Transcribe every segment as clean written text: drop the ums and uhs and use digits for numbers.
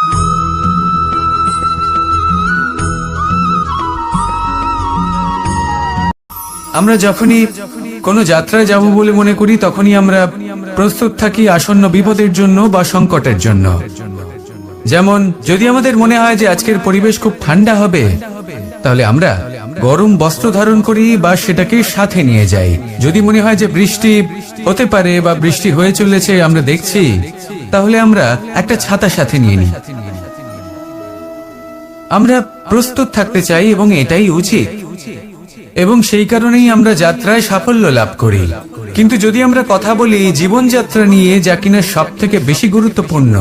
আমরা যখনই কোনো যাত্রায় যাব বলে মনে করি তখনই আমরা প্রস্তুত থাকি আসন্ন বিপদের জন্য বা সংকটের জন্য। যেমন যদি আমাদের মনে হয় যে আজকের পরিবেশ খুব ঠান্ডা হবে, তাহলে আমরা গরম বস্ত্র ধারণ করি বা সেটাকে সাথে নিয়ে যাই। যদি মনে হয় যে বৃষ্টি হতে পারে বা বৃষ্টি হয়ে চলেছে আমরা দেখছি, তাহলে আমরা একটা ছাতা সাথে নিয়ে নিই। আমরা প্রস্তুত থাকতে চাই এবং এটাই উচিত, এবং সেই কারণেই আমরা যাত্রায় সাফল্য লাভ করি। কিন্তু যদি আমরা কথা বলি জীবনযাত্রা নিয়ে, যা কিনা সব থেকে বেশি গুরুত্বপূর্ণ,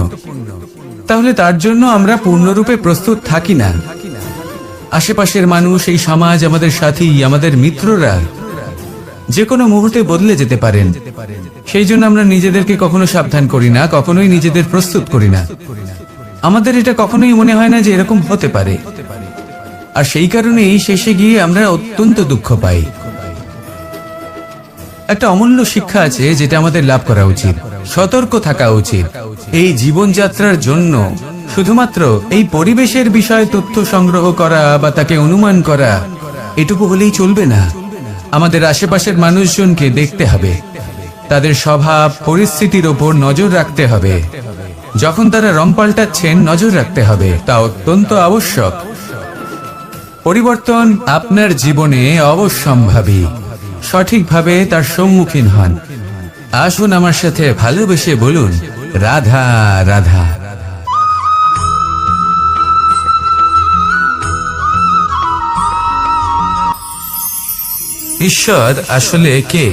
তাহলে তার জন্য আমরা পূর্ণরূপে প্রস্তুত থাকি না। আশেপাশের মানুষ, এই সমাজ, আমাদের সাথী, আমাদের মিত্ররা যে কোনো মুহূর্তে বদলে যেতে পারেন। সেই জন্য আমরা নিজেদেরকে কখনো সাবধান করি না, কখনোই নিজেদের প্রস্তুত করি না। আমাদের এটা কখনোই মনে হয় না যে এরকম হতে পারে, আর সেই কারণেই শেষে গিয়ে আমরা অত্যন্ত দুঃখ পাই। একটা অমূল্য শিক্ষা আছে যেটা আমাদের লাভ করা উচিত, সতর্ক থাকা উচিত। এই জীবনযাত্রার জন্য শুধুমাত্র এই পরিবেশের বিষয়ে তথ্য সংগ্রহ করা বা তাকে অনুমান করা এটুকু হলেই চলবে না। আমাদের আশেপাশের মানুষজনকে দেখতে হবে, তাদের স্বভাব পরিস্থিতির ওপর নজর রাখতে হবে। যখন তারা রং পাল্টাচ্ছেন নজর রাখতে হবে, তা অত্যন্ত আবশ্যক। পরিবর্তন আপনার জীবনে অবশ্যম্ভাবী, সঠিকভাবে তার সম্মুখীন হন। আসুন আমার সাথে ভালোবেসে বলুন, রাধা রাধা। ঈশ্বর আসলে কে?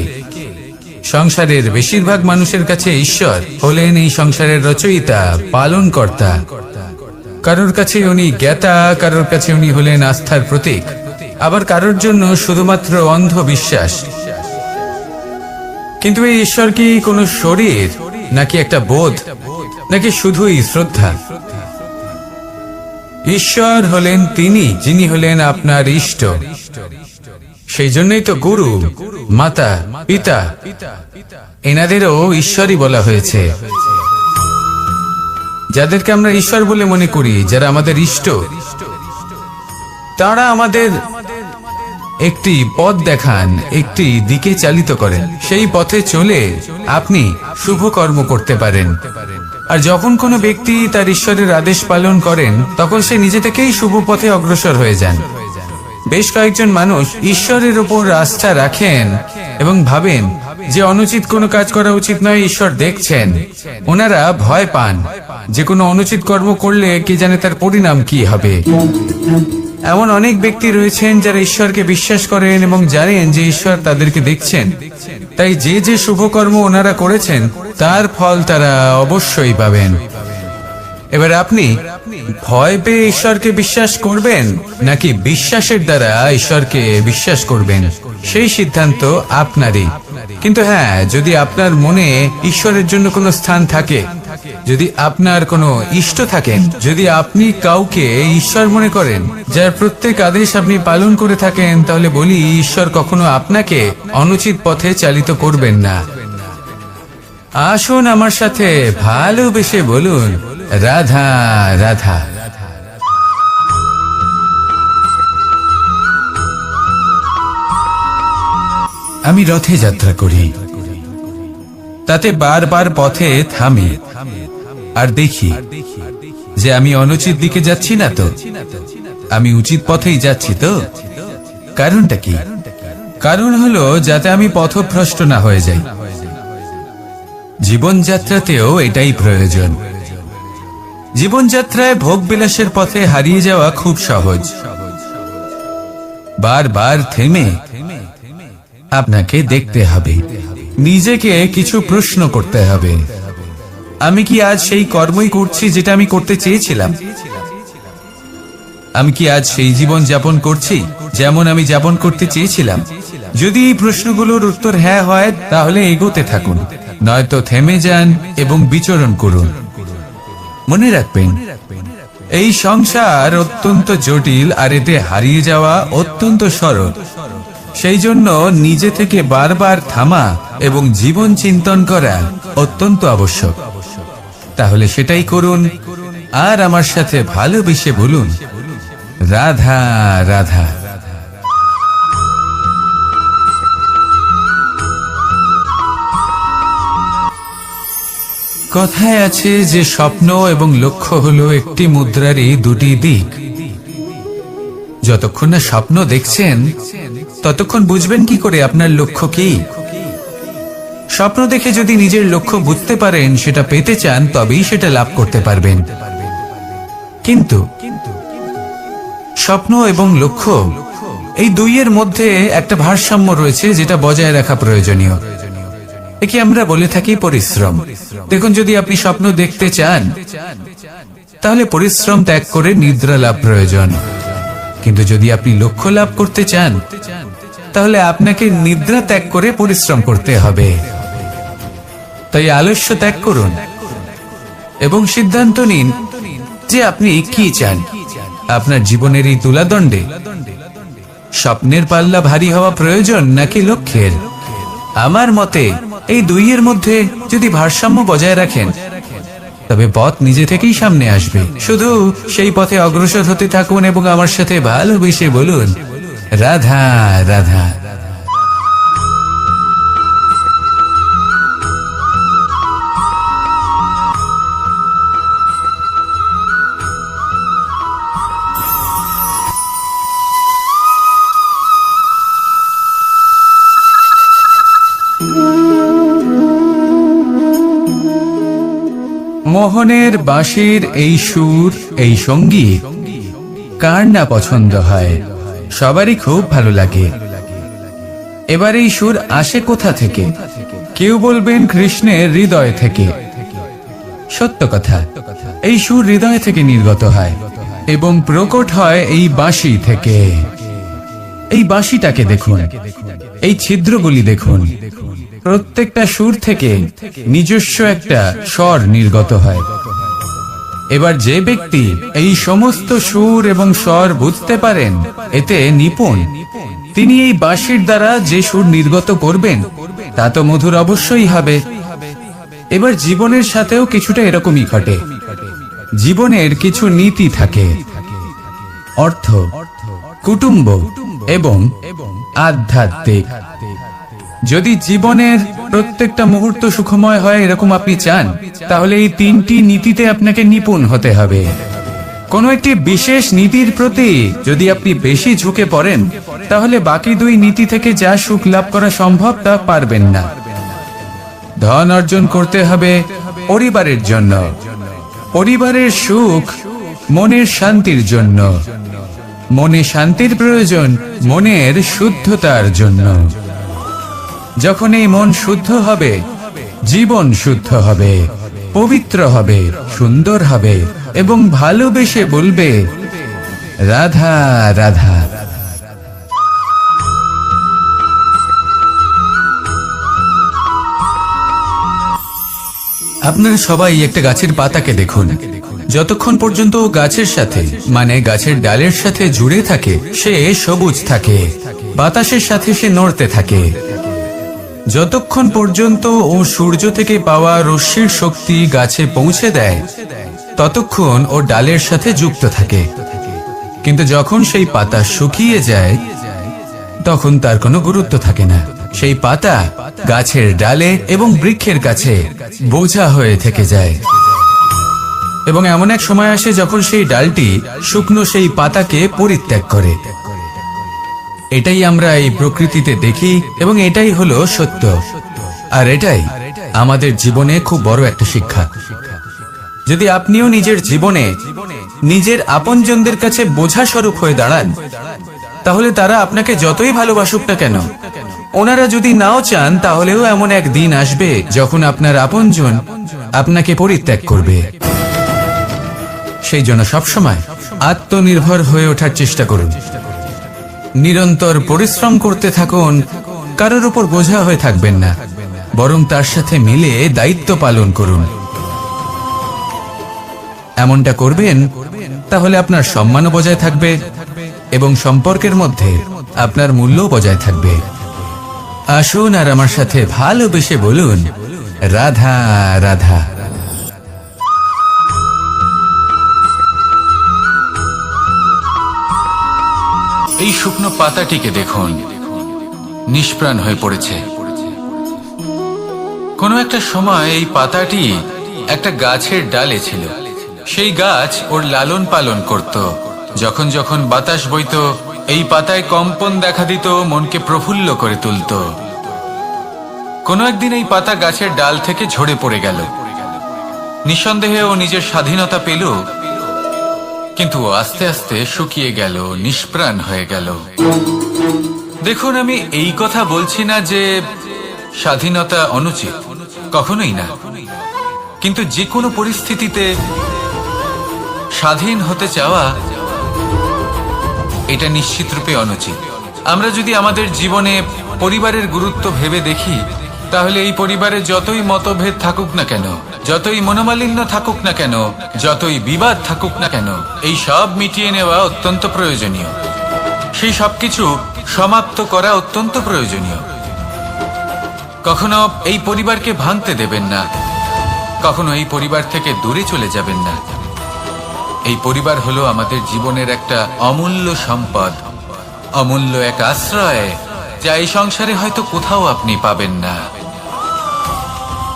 সংসারের বেশিরভাগ মানুষের কাছে ঈশ্বর হলেন এই সংসারের রচয়িতা, পালনকর্তা। কারোর কাছে উনি জ্ঞাতা, কারোর কাছে উনি হলেন আস্থার প্রতীক, আবার কারোর জন্য শুধুমাত্র অন্ধ বিশ্বাস। কিন্তু এই ঈশ্বর কি কোনো শরীর, নাকি একটা বোধ, নাকি শুধুই শ্রদ্ধা? ঈশ্বর হলেন তিনি যিনি হলেন আপনার ইষ্ট। সেই জন্যই তো গুরু, মাতা, পিতা এনাদেরও ঈশ্বরই বলা হয়েছে। যাদেরকে আমরা ঈশ্বর বলে মনে করি, যারা আমাদের ইষ্ট, তারা আমাদের একটি পথ দেখান, একটি দিকে চালিত করেন। সেই পথে চলে আপনি শুভ কর্ম করতে পারেন। আর যখন কোনো ব্যক্তি তার ঈশ্বরের আদেশ পালন করেন, তখন সে নিজে থেকেই শুভ পথে অগ্রসর হয়ে যান। বেশ কয়েকজন মানুষ ঈশ্বরের উপর আস্থা রাখেন এবং ভাবেন যে অনুচিত কোনো কাজ করা উচিত নয়, ঈশ্বর দেখছেন। ওনারা ভয় পান যে কোনো অনুচিত কর্ম করলে কে জানে তার পরিণাম কি হবে। এমন অনেক ব্যক্তি রয়েছেন যারা ঈশ্বরকে বিশ্বাস করেন এবং জানেন যে ঈশ্বর তাদেরকে দেখছেন, তাই যে যে শুভকর্ম ওনারা করেছেন তার ফল তারা অবশ্যই পাবেন। এবার আপনি ভয় পেয়ে ঈশ্বরকে বিশ্বাস করবেন, নাকি বিশ্বাসের দ্বারা ঈশ্বরকে বিশ্বাস করবেন, সেই সিদ্ধান্ত আপনারই। কিন্তু হ্যাঁ, যদি আপনার মনে ঈশ্বরের জন্য কোনো স্থান থাকে, যদি আপনার কোনো ইষ্ট থাকেন, যদি আপনি কাউকে ঈশ্বর মনে করেন, যার প্রত্যেক আদেশ আপনি পালন করে থাকেন, তাহলে বলি ঈশ্বর কখনো আপনাকে অনুচিত পথে চালিত করবেন না। আসুন আমার সাথে ভালোবেসে বলুন, রাধা রাধা। আমি রথে যাত্রা করি, তাতে বারবার পথে থামি আর দেখি যে আমি অনুচিত দিকে যাচ্ছি না তো, আমি উচিত পথেই যাচ্ছি তো। কারণটা কি? কারণ হলো যাতে আমি পথভ্রষ্ট না হয়ে যাই। জীবনযাত্রাতেও এটাই প্রয়োজন। জীবনযাত্রায় ভোগ বিলাসের পথে হারিয়ে যাওয়া খুব সহজ। বারবার থেমে আপনাকে দেখতে হবে, নিজেকে কিছু প্রশ্ন করতে হবে। আমি কি আজ সেই কর্মই করছি যেটা আমি করতে চেয়েছিলাম? আমি কি আজ সেই জীবন যাপন করছি যেমন আমি যাপন করতে চেয়েছিলাম? যদি এই প্রশ্নগুলোর উত্তর হ্যাঁ হয়, তাহলে এগোতে থাকুন, নয়তো থেমে যান এবং বিচরণ করুন। মনে রাখবেন, এই সংসার অত্যন্ত জটিল, আর এতে হারিয়ে যাওয়া অত্যন্ত সরল। সেই জন্য নিজে থেকে বারবার থামা এবং জীবন চিন্তন করা অত্যন্ত আবশ্যক। তাহলে সেটাই করুন, আর আমার সাথে ভালোবেসে বলুন, রাধা রাধা। কথায় আছে যে স্বপ্ন এবং লক্ষ্য হলো একটি মুদ্রারই দুটি দিক। যতক্ষণ না স্বপ্ন দেখছেন ততক্ষণ বুঝবেন কি করে আপনার লক্ষ্য কি। স্বপ্ন দেখে যদি নিজের লক্ষ্য বুঝতে পারেন, সেটা পেতে চান, তবেই সেটা লাভ করতে পারবেন। কিন্তু স্বপ্ন এবং লক্ষ্য এই দুইয়ের মধ্যে একটা ভারসাম্য রয়েছে, যেটা বজায় রাখা প্রয়োজনীয়। একে আমরা বলে থাকি পরিশ্রম। দেখুন, যদি আপনি স্বপ্ন দেখতে চান তাহলে পরিশ্রম ত্যাগ করে নিদ্রা লাভ প্রয়োজন। কিন্তু যদি আপনি লক্ষ্য লাভ করতে চান তাহলে আপনাকে নিদ্রা ত্যাগ করে পরিশ্রম করতে হবে। তাই আলস্য ত্যাগ করুন এবং সিদ্ধান্ত নিন যে আপনি কি চান। আপনার জীবনের এই তুলাদণ্ডে স্বপ্নের পাল্লা ভারী হওয়া প্রয়োজন নাকি লক্ষ্যের? আমার মতে এই দুইয়ের মধ্যে যদি ভারসাম্য বজায় রাখেন তবে পথ নিজে থেকেই সামনে আসবে। শুধু সেই পথে অগ্রসর হতে থাকুন এবং আমার সাথে ভালোবেসে বলুন, রাধা রাধা। মোহনের বাঁশির এই সুর, এই সঙ্গীত কার না পছন্দ হয়? সবারই খুব ভালো লাগে। এবার এই সুর আসে কোথা থেকে? কেউ বলবেন কৃষ্ণের হৃদয় থেকে। সত্য কথা, এই সুর হৃদয় থেকে নির্গত হয় এবং প্রকট হয় এই বাঁশি থেকে। এই বাঁশিটাকে দেখুন, এই ছিদ্রগুলি দেখুন। প্রত্যেকটা সুর থেকে নিজস্ব একটা স্বর নির্গত হয়। এবার যে ব্যক্তি এই সমস্ত সুর এবং স্বর বুঝতে পারেন, এতে নিপুণ, তিনি এই বাঁশির দ্বারা যে সুর নির্গত করবেন তা তো মধুর অবশ্যই হবে। এবার জীবনের সাথেও কিছুটা এরকমই ঘটে। জীবনের কিছু নীতি থাকে, অর্থ, কুটুম্ব এবং আধ্যাত্মিক। যদি জীবনের প্রত্যেকটা মুহূর্ত সুখময় হয় এরকম আপনি চান, তাহলে এই তিনটি নীতিতে আপনাকে নিপুণ হতে হবে। কোনো একটি বিশেষ নীতির প্রতি যদি আপনি বেশি ঝুঁকে পড়েন তাহলে বাকি দুই নীতি থেকে যা সুখ লাভ করা সম্ভব তা পারবেন না। ধন অর্জন করতে হবে পরিবারের জন্য, পরিবারের সুখ মনের শান্তির জন্য, মনে শান্তির প্রয়োজন মনের শুদ্ধতার জন্য। যখন এই মন শুদ্ধ হবে, জীবন শুদ্ধ হবে, পবিত্র হবে, সুন্দর হবে এবং ভালোবেসে বলবে, রাধা রাধা। আপনারা সবাই একটা গাছের পাতাকে দেখুন। যতক্ষণ পর্যন্ত গাছের সাথে, মানে গাছের ডালের সাথে জুড়ে থাকে, সে সবুজ থাকে, বাতাসের সাথে সে নড়তে থাকে। যতক্ষণ পর্যন্ত ও সূর্য থেকে পাওয়া রশ্মির শক্তি গাছে পৌঁছে দেয় ততক্ষণ ও ডালের সাথে যুক্ত থাকে। কিন্তু যখন সেই পাতা শুকিয়ে যায় তখন তার কোনো গুরুত্ব থাকে না। সেই পাতা গাছের ডালে এবং বৃক্ষের কাছে বোঝা হয়ে থেকে যায়। এবং এমন এক সময় আসে যখন সেই ডালটি শুকনো সেই পাতাকে পরিত্যাগ করে। এটাই আমরা এই প্রকৃতিতে দেখি এবং এটাই হলো সত্য। আর এটাই আমাদের জীবনে খুব বড় একটা শিক্ষা। যদি আপনিও নিজের জীবনে নিজের আপনজনদের কাছে বোঝা স্বরূপ হয়ে দাঁড়ান, তাহলে তারা আপনাকে যতই ভালোবাসুক না কেন, ওনারা যদি নাও চান তাহলেও এমন এক দিন আসবে যখন আপনার আপনজন আপনাকে পরিত্যাগ করবে। সেই জন্য সবসময় আত্মনির্ভর হয়ে ওঠার চেষ্টা করুন। নিরন্তর পরিশ্রম করতে থাকুন, কারোর উপর বোঝা হয়ে থাকবেন না, বরং তার সাথে মিলে দায়িত্ব পালন করুন। এমনটা করবেন তাহলে আপনার সম্মানও বজায় থাকবে এবং সম্পর্কের মধ্যে আপনার মূল্য বজায় থাকবে। আসুন আর আমার সাথে ভালোবেসে বলুন, রাধা রাধা। এই শুকনো পাতাটিকে দেখুন, নিষ্প্রাণ হয়ে পড়েছে। কোনো একটা সময় এই পাতাটি একটা গাছের ডালে ছিল। সেই গাছ ওর লালন পালন করত। যখন যখন বাতাস বইত, এই পাতায় কম্পন দেখা দিত, মনকে প্রফুল্ল করে তুলত। কোনো একদিন এই পাতা গাছের ডাল থেকে ঝরে পড়ে গেল। নিঃসন্দেহে ও নিজের স্বাধীনতা পেল, কিন্তু আস্তে আস্তে শুকিয়ে গেল, নিষ্প্রাণ হয়ে গেল। দেখুন, আমি এই কথা বলছি না যে স্বাধীনতা অনুচিত, কখনোই না। কিন্তু যে কোনো পরিস্থিতিতে স্বাধীন হতে চাওয়া এটা নিশ্চিতরূপে অনুচিত। আমরা যদি আমাদের জীবনে পরিবারের গুরুত্ব ভেবে দেখি, তাহলে এই পরিবারে যতই মতভেদ থাকুক না কেন, যতই মনোমালিন্য থাকুক না কেন, যতই বিবাদ থাকুক না কেন, এই সব মিটিয়ে নেওয়া অত্যন্ত প্রয়োজনীয়। সেই সবকিছু সমাপ্ত করা অত্যন্ত প্রয়োজনীয়। কখনো এই পরিবারকে ভাঙতে দেবেন না, কখনো এই পরিবার থেকে দূরে চলে যাবেন না। এই পরিবার হলো আমাদের জীবনের একটা অমূল্য সম্পদ, অমূল্য এক আশ্রয়, যা এই সংসারে হয়তো কোথাও আপনি পাবেন না।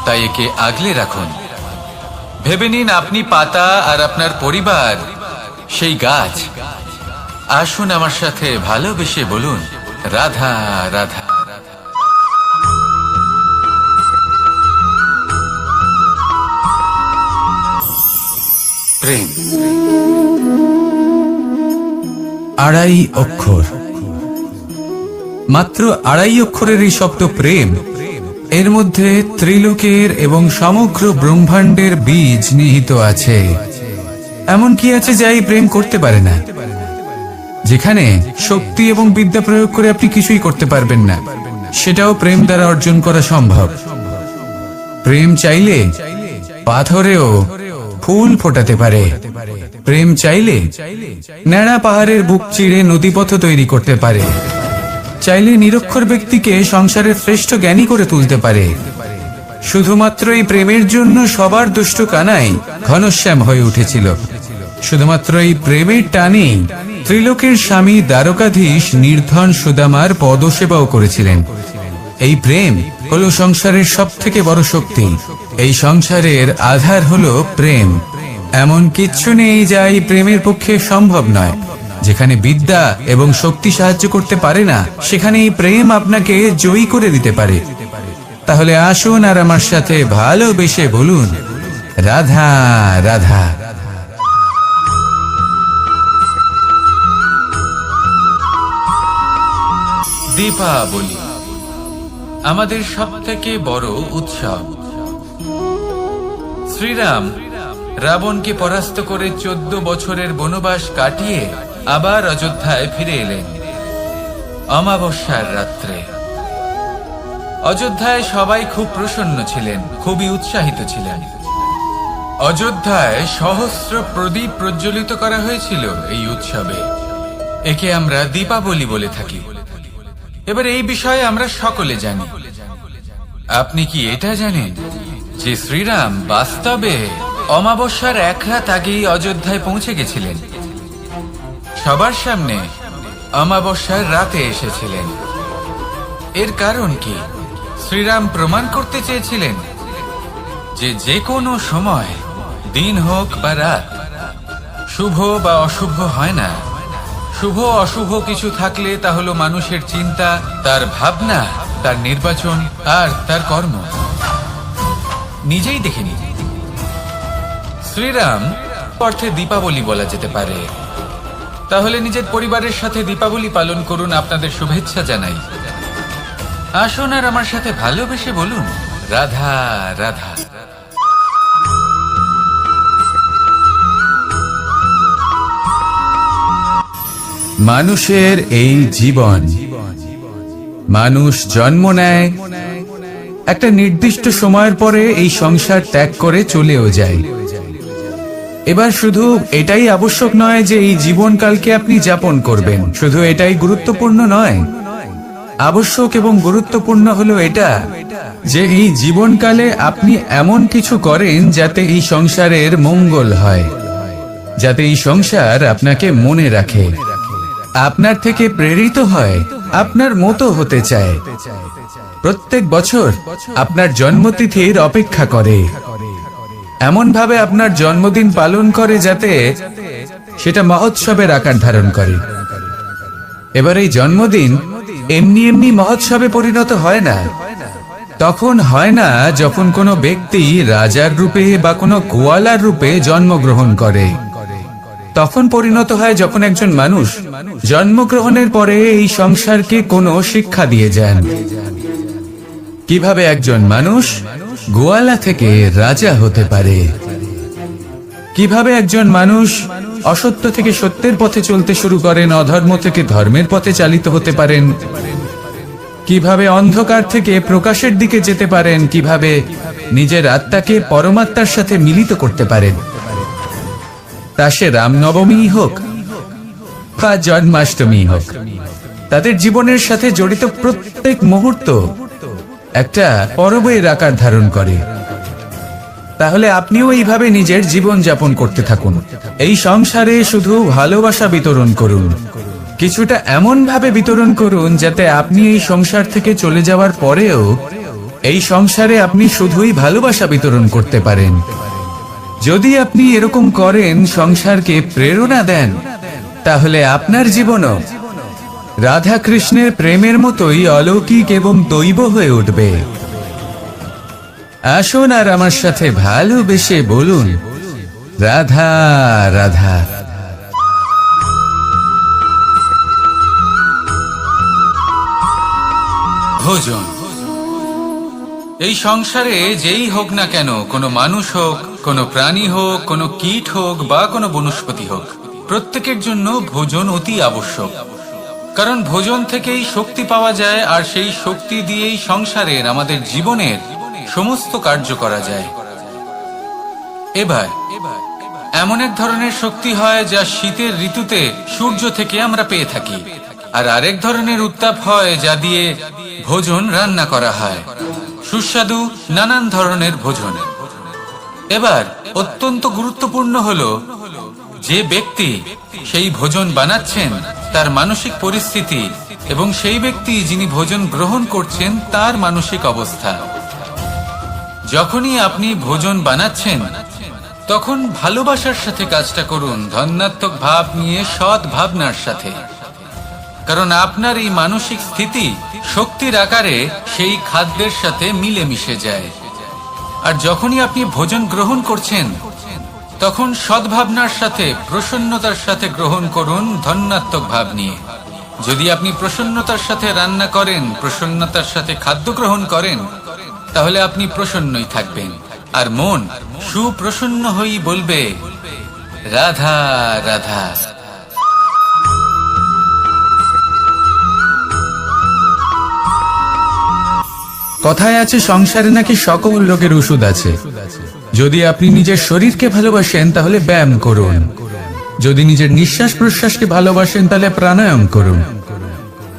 তাই একে আগলে রাখুন। ভেবে নিন আপনি পাতা আর আপনার পরিবার সেই গাছ। আসুন আমার সাথে ভালোবেসে বলুন, রাধা রাধা। প্রেম আড়াই অক্ষর, মাত্র আড়াই অক্ষরের এই শব্দ প্রেম, এর মধ্যে ত্রিলোকের এবং সমগ্র ব্রহ্মাণ্ডের বীজ নিহিত আছে। এমন কি আছে যা এই প্রেম করতে পারে না? যেখানে শক্তি এবং বিদ্যা প্রয়োগ করে আপনি কিছুই করতে পারবেন না, সেটাও প্রেম দ্বারা অর্জন করা সম্ভব। প্রেম চাইলে পাথরেও ফুল ফোটাতে পারে। প্রেম চাইলে ন্যাড়া পাহাড়ের বুক চিড়ে নদীপথ তৈরি করতে পারে। চাইলে নিরক্ষর ব্যক্তিকে সংসারের শ্রেষ্ঠ জ্ঞানী করে তুলতে পারে। শুধুমাত্র এই প্রেমের জন্য সবার দুষ্ট কানাই ঘনশ্যাম হয়ে উঠেছিল। শুধুমাত্র এই প্রেমের টানেই ত্রিলোকের স্বামী দ্বারকাধীশ নির্ধন সুদামার পদসেবাও করেছিলেন। এই প্রেম হলো সংসারের সব থেকে বড় শক্তি। এই সংসারের আধার হলো প্রেম। এমন কিচ্ছু নেই যা এই প্রেমের পক্ষে সম্ভব নয়। যেখানে বিদ্যা এবং শক্তি সাহায্য করতে পারে না, সেখানে এই প্রেম আপনাকে জয়ী করে দিতে পারে। তাহলে আসুন আর আমার সাথে ভালোবেসে বলুন, রাধা রাধা। দীপাবলি আমাদের সবথেকে বড় উৎসব। শ্রীরাম রাবণকে পরাস্ত করে 14 বছরের বনবাস কাটিয়ে আবার অযোধ্যায় ফিরে এলেন অমাবস্যার রাত্রে। অযোধ্যায় সবাই খুব প্রসন্ন ছিলেন, খুবই উৎসাহিত ছিলেন। অযোধ্যায় সহস্র প্রদীপ প্রজ্বলিত করা হয়েছিল এই উৎসবে। একে আমরা দীপাবলি বলে থাকি। এবার এই বিষয়ে আমরা সকলে জানি। আপনি কি এটা জানেন যে শ্রীরাম বাস্তবে অমাবস্যার এক রাত আগেই অযোধ্যায় পৌঁছে গেছিলেন? সবার সামনে অমাবস্যার রাতে এসেছিলেন। এর কারণ কি? শ্রীরাম প্রমাণ করতে চেয়েছিলেন যে যে কোনো সময়, দিন হোক বা রাত, শুভ বা অশুভ হয় না। শুভ অশুভ কিছু থাকলে তা হলো মানুষের চিন্তা, তার ভাবনা, তার নির্বাচন আর তার কর্ম। নিজেই দেখে নিন। শ্রীরাম অর্থে দীপাবলি বলা যেতে পারে। তাহলে নিজের পরিবারের সাথে দীপাবলি পালন করুন। আপনাদের শুভেচ্ছা জানাই। আসুন আর আমার সাথে ভালোবেসে বলুন, রাধা রাধা। মানুষের এই জীবন, মানুষ জন্ম নেয়, একটা নির্দিষ্ট সময়ের পরে এই সংসার ত্যাগ করে চলেও যায়। এবার শুধু এটাই আবশ্যক নয় যে এই জীবনকালকে আপনি যাপন করবেন, শুধু এটাই গুরুত্বপূর্ণ নয়। আবশ্যক এবং গুরুত্বপূর্ণ হলো এটা যে এই জীবনকালে আপনি এমন কিছু করেন যাতে এই সংসারের মঙ্গল হয়, যাতে এই সংসার আপনাকে মনে রাখে। আপনার থেকে প্রেরিত হয়, আপনার মতো হতে চায়, প্রত্যেক বছর আপনার জন্মতিথির অপেক্ষা করে, এমন ভাবে আপনার জন্মদিন পালন করে যাতে সেটা মহোৎসবের আকার ধারণ করে। এবার এই জন্মদিন এমনি এমনি মহোৎসবে পরিণত হয় না। তখন হয় না যখন কোনো ব্যক্তি রাজার রূপে বা কোনো গোয়ালার রূপে জন্মগ্রহণ করে। তখন পরিণত হয় যখন একজন মানুষ জন্মগ্রহণের পরে এই সংসারকে কোনো শিক্ষা দিয়ে যান। কিভাবে একজন মানুষ গোয়ালা থেকে রাজা হতে পারে, কিভাবে একজন মানুষ অসত্য থেকে সত্যের পথে চলতে শুরু করেন, অধর্ম থেকে ধর্মের পথে চালিত হতে পারেন, কিভাবে অন্ধকার থেকে প্রকাশের দিকে যেতে পারেন, কিভাবে নিজের আত্মাকে পরমাত্মার সাথে মিলিত করতে পারেন। তা সে রামনবমী হোক বা জন্মাষ্টমী হোক, তাদের জীবনের সাথে জড়িত প্রত্যেক মুহূর্ত একটা পরবের আকার ধারণ করে। তাহলে আপনিও এইভাবে নিজের জীবন যাপন করতে থাকুন। এই সংসারে শুধু ভালোবাসা বিতরণ করুন, কিছুটা এমন ভাবে বিতরণ করুন যাতে আপনি এই সংসার থেকে চলে যাওয়ার পরেও এই সংসারে আপনি শুধুই ভালোবাসা বিতরণ করতে পারেন। যদি আপনি এরকম করেন, সংসারকে প্রেরণা দেন, তাহলে আপনার জীবনও রাধা কৃষ্ণের প্রেমের মতোই অলৌকিক এবং দৈব হয়ে উঠবে। আসুন আর আমার সাথে ভালোবেসে বলুন, রাধা রাধা। ভোজন। এই সংসারে যেই হোক না কেন, কোনো মানুষ হোক, কোনো প্রাণী হোক, কোনো কীট হোক বা কোনো বনস্পতি হোক, প্রত্যেকের জন্য ভোজন অতি আবশ্যক। কারণ ভোজন থেকেই শক্তি পাওয়া যায়, আর সেই শক্তি দিয়েই সংসারের, আমাদের জীবনের সমস্ত কার্য করা যায়। এবার এমন এক ধরনের শক্তি হয় যা শীতের ঋতুতে সূর্য থেকে আমরা পেয়ে থাকি, আর আরেক ধরনের উত্তাপ হয় যা দিয়ে ভোজন রান্না করা হয়, সুস্বাদু নানান ধরনের ভোজন। এবার অত্যন্ত গুরুত্বপূর্ণ হলো যে ব্যক্তি সেই ভোজন বানাচ্ছেন তার মানসিক পরিস্থিতি এবং সেই ব্যক্তি যিনি ভোজন গ্রহণ করছেন তার মানসিক অবস্থা। যখনই আপনি ভোজন বানাচ্ছেন তখন ভালোবাসার সাথে কাজটা করুন, ধন্যাত্মক ভাব নিয়ে, সৎ ভাবনার সাথে। কারণ আপনার এই মানসিক স্থিতি শক্তির আকারে সেই খাদ্যের সাথে মিলে মিশে যায়। আর যখনই আপনি ভোজন গ্রহণ করছেন তখন সদ্ভাবনার সাথে, প্রসন্নতার সাথে গ্রহণ করুন, ধন্যাত্মক ভাব নিয়ে। যদি আপনি প্রসন্নতার সাথে রান্না করেন, প্রসন্নতার সাথে খাদ্য গ্রহণ করেন, তাহলে আপনি প্রসন্নই থাকবেন, আর মন সুপ্রসন্ন হয়েই বলবে রাধা রাধা। কথায় আছে সংসারে নাকি সকল রোগের ওষুধ আছে। যদি আপনি নিজের শরীরকে ভালোবাসেন তাহলে ব্যায়াম করুন, যদি নিজের নিঃশ্বাস প্রশ্বাসকে ভালোবাসেন তাহলে প্রাণায়াম করুন,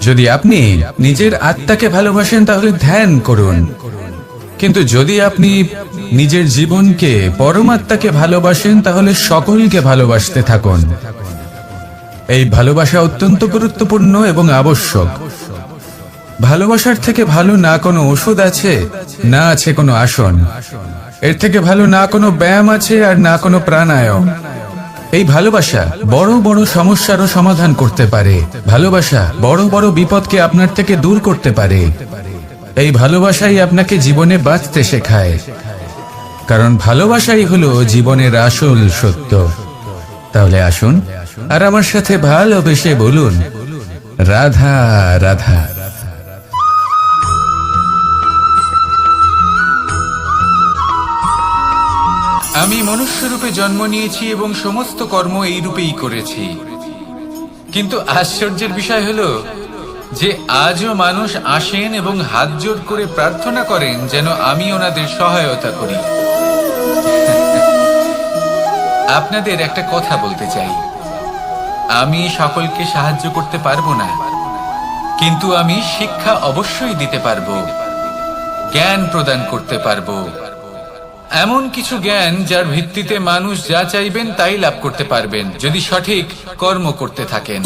যদি আপনি নিজের আত্মাকে ভালোবাসেন তাহলে ধ্যান করুন, কিন্তু যদি আপনি নিজের জীবনকে, পরমাত্মাকে ভালোবাসেন তাহলে সকলকে ভালোবাসতে থাকুন। এই ভালোবাসা অত্যন্ত গুরুত্বপূর্ণ এবং আবশ্যক। ভালোবাসার থেকে ভালো না কোনো ওষুধ আছে, না আছে কোনো আসন। এর থেকে ভালো না কোনো ব্যায়াম আছে, আর না কোনো প্রাণায়াম। এই ভালোবাসা বড় বড় সমস্যারও সমাধান করতে পারে। ভালোবাসা বড় বড় বিপদকে আপনার থেকে দূর করতে পারে। এই ভালোবাসাই আপনাকে জীবনে বাঁচতে শেখায়, কারণ ভালোবাসাই হলো জীবনের আসল সত্য। তাহলে আসুন আর আমার সাথে ভালোবেসে বলুন, রাধা রাধা। আমি মনুষ্যরূপে জন্ম নিয়েছি এবং সমস্ত কর্ম এই রূপেই করেছি, কিন্তু আশ্চর্যের বিষয় হলো যে আজও মানুষ আসেন এবং হাত জোড় করে প্রার্থনা করেন যেন আমি ওনাদের সহায়তা করি। আপনাদের একটা কথা বলতে চাই, আমি সকলকে সাহায্য করতে পারবো না, কিন্তু আমি শিক্ষা অবশ্যই দিতে পারবো, জ্ঞান প্রদান করতে পারবো, এমন কিছু জ্ঞান যার ভিত্তিতে মানুষ যা চাইবেন তাই লাভ করতে পারবেন যদি সঠিক কর্ম করতে থাকেন।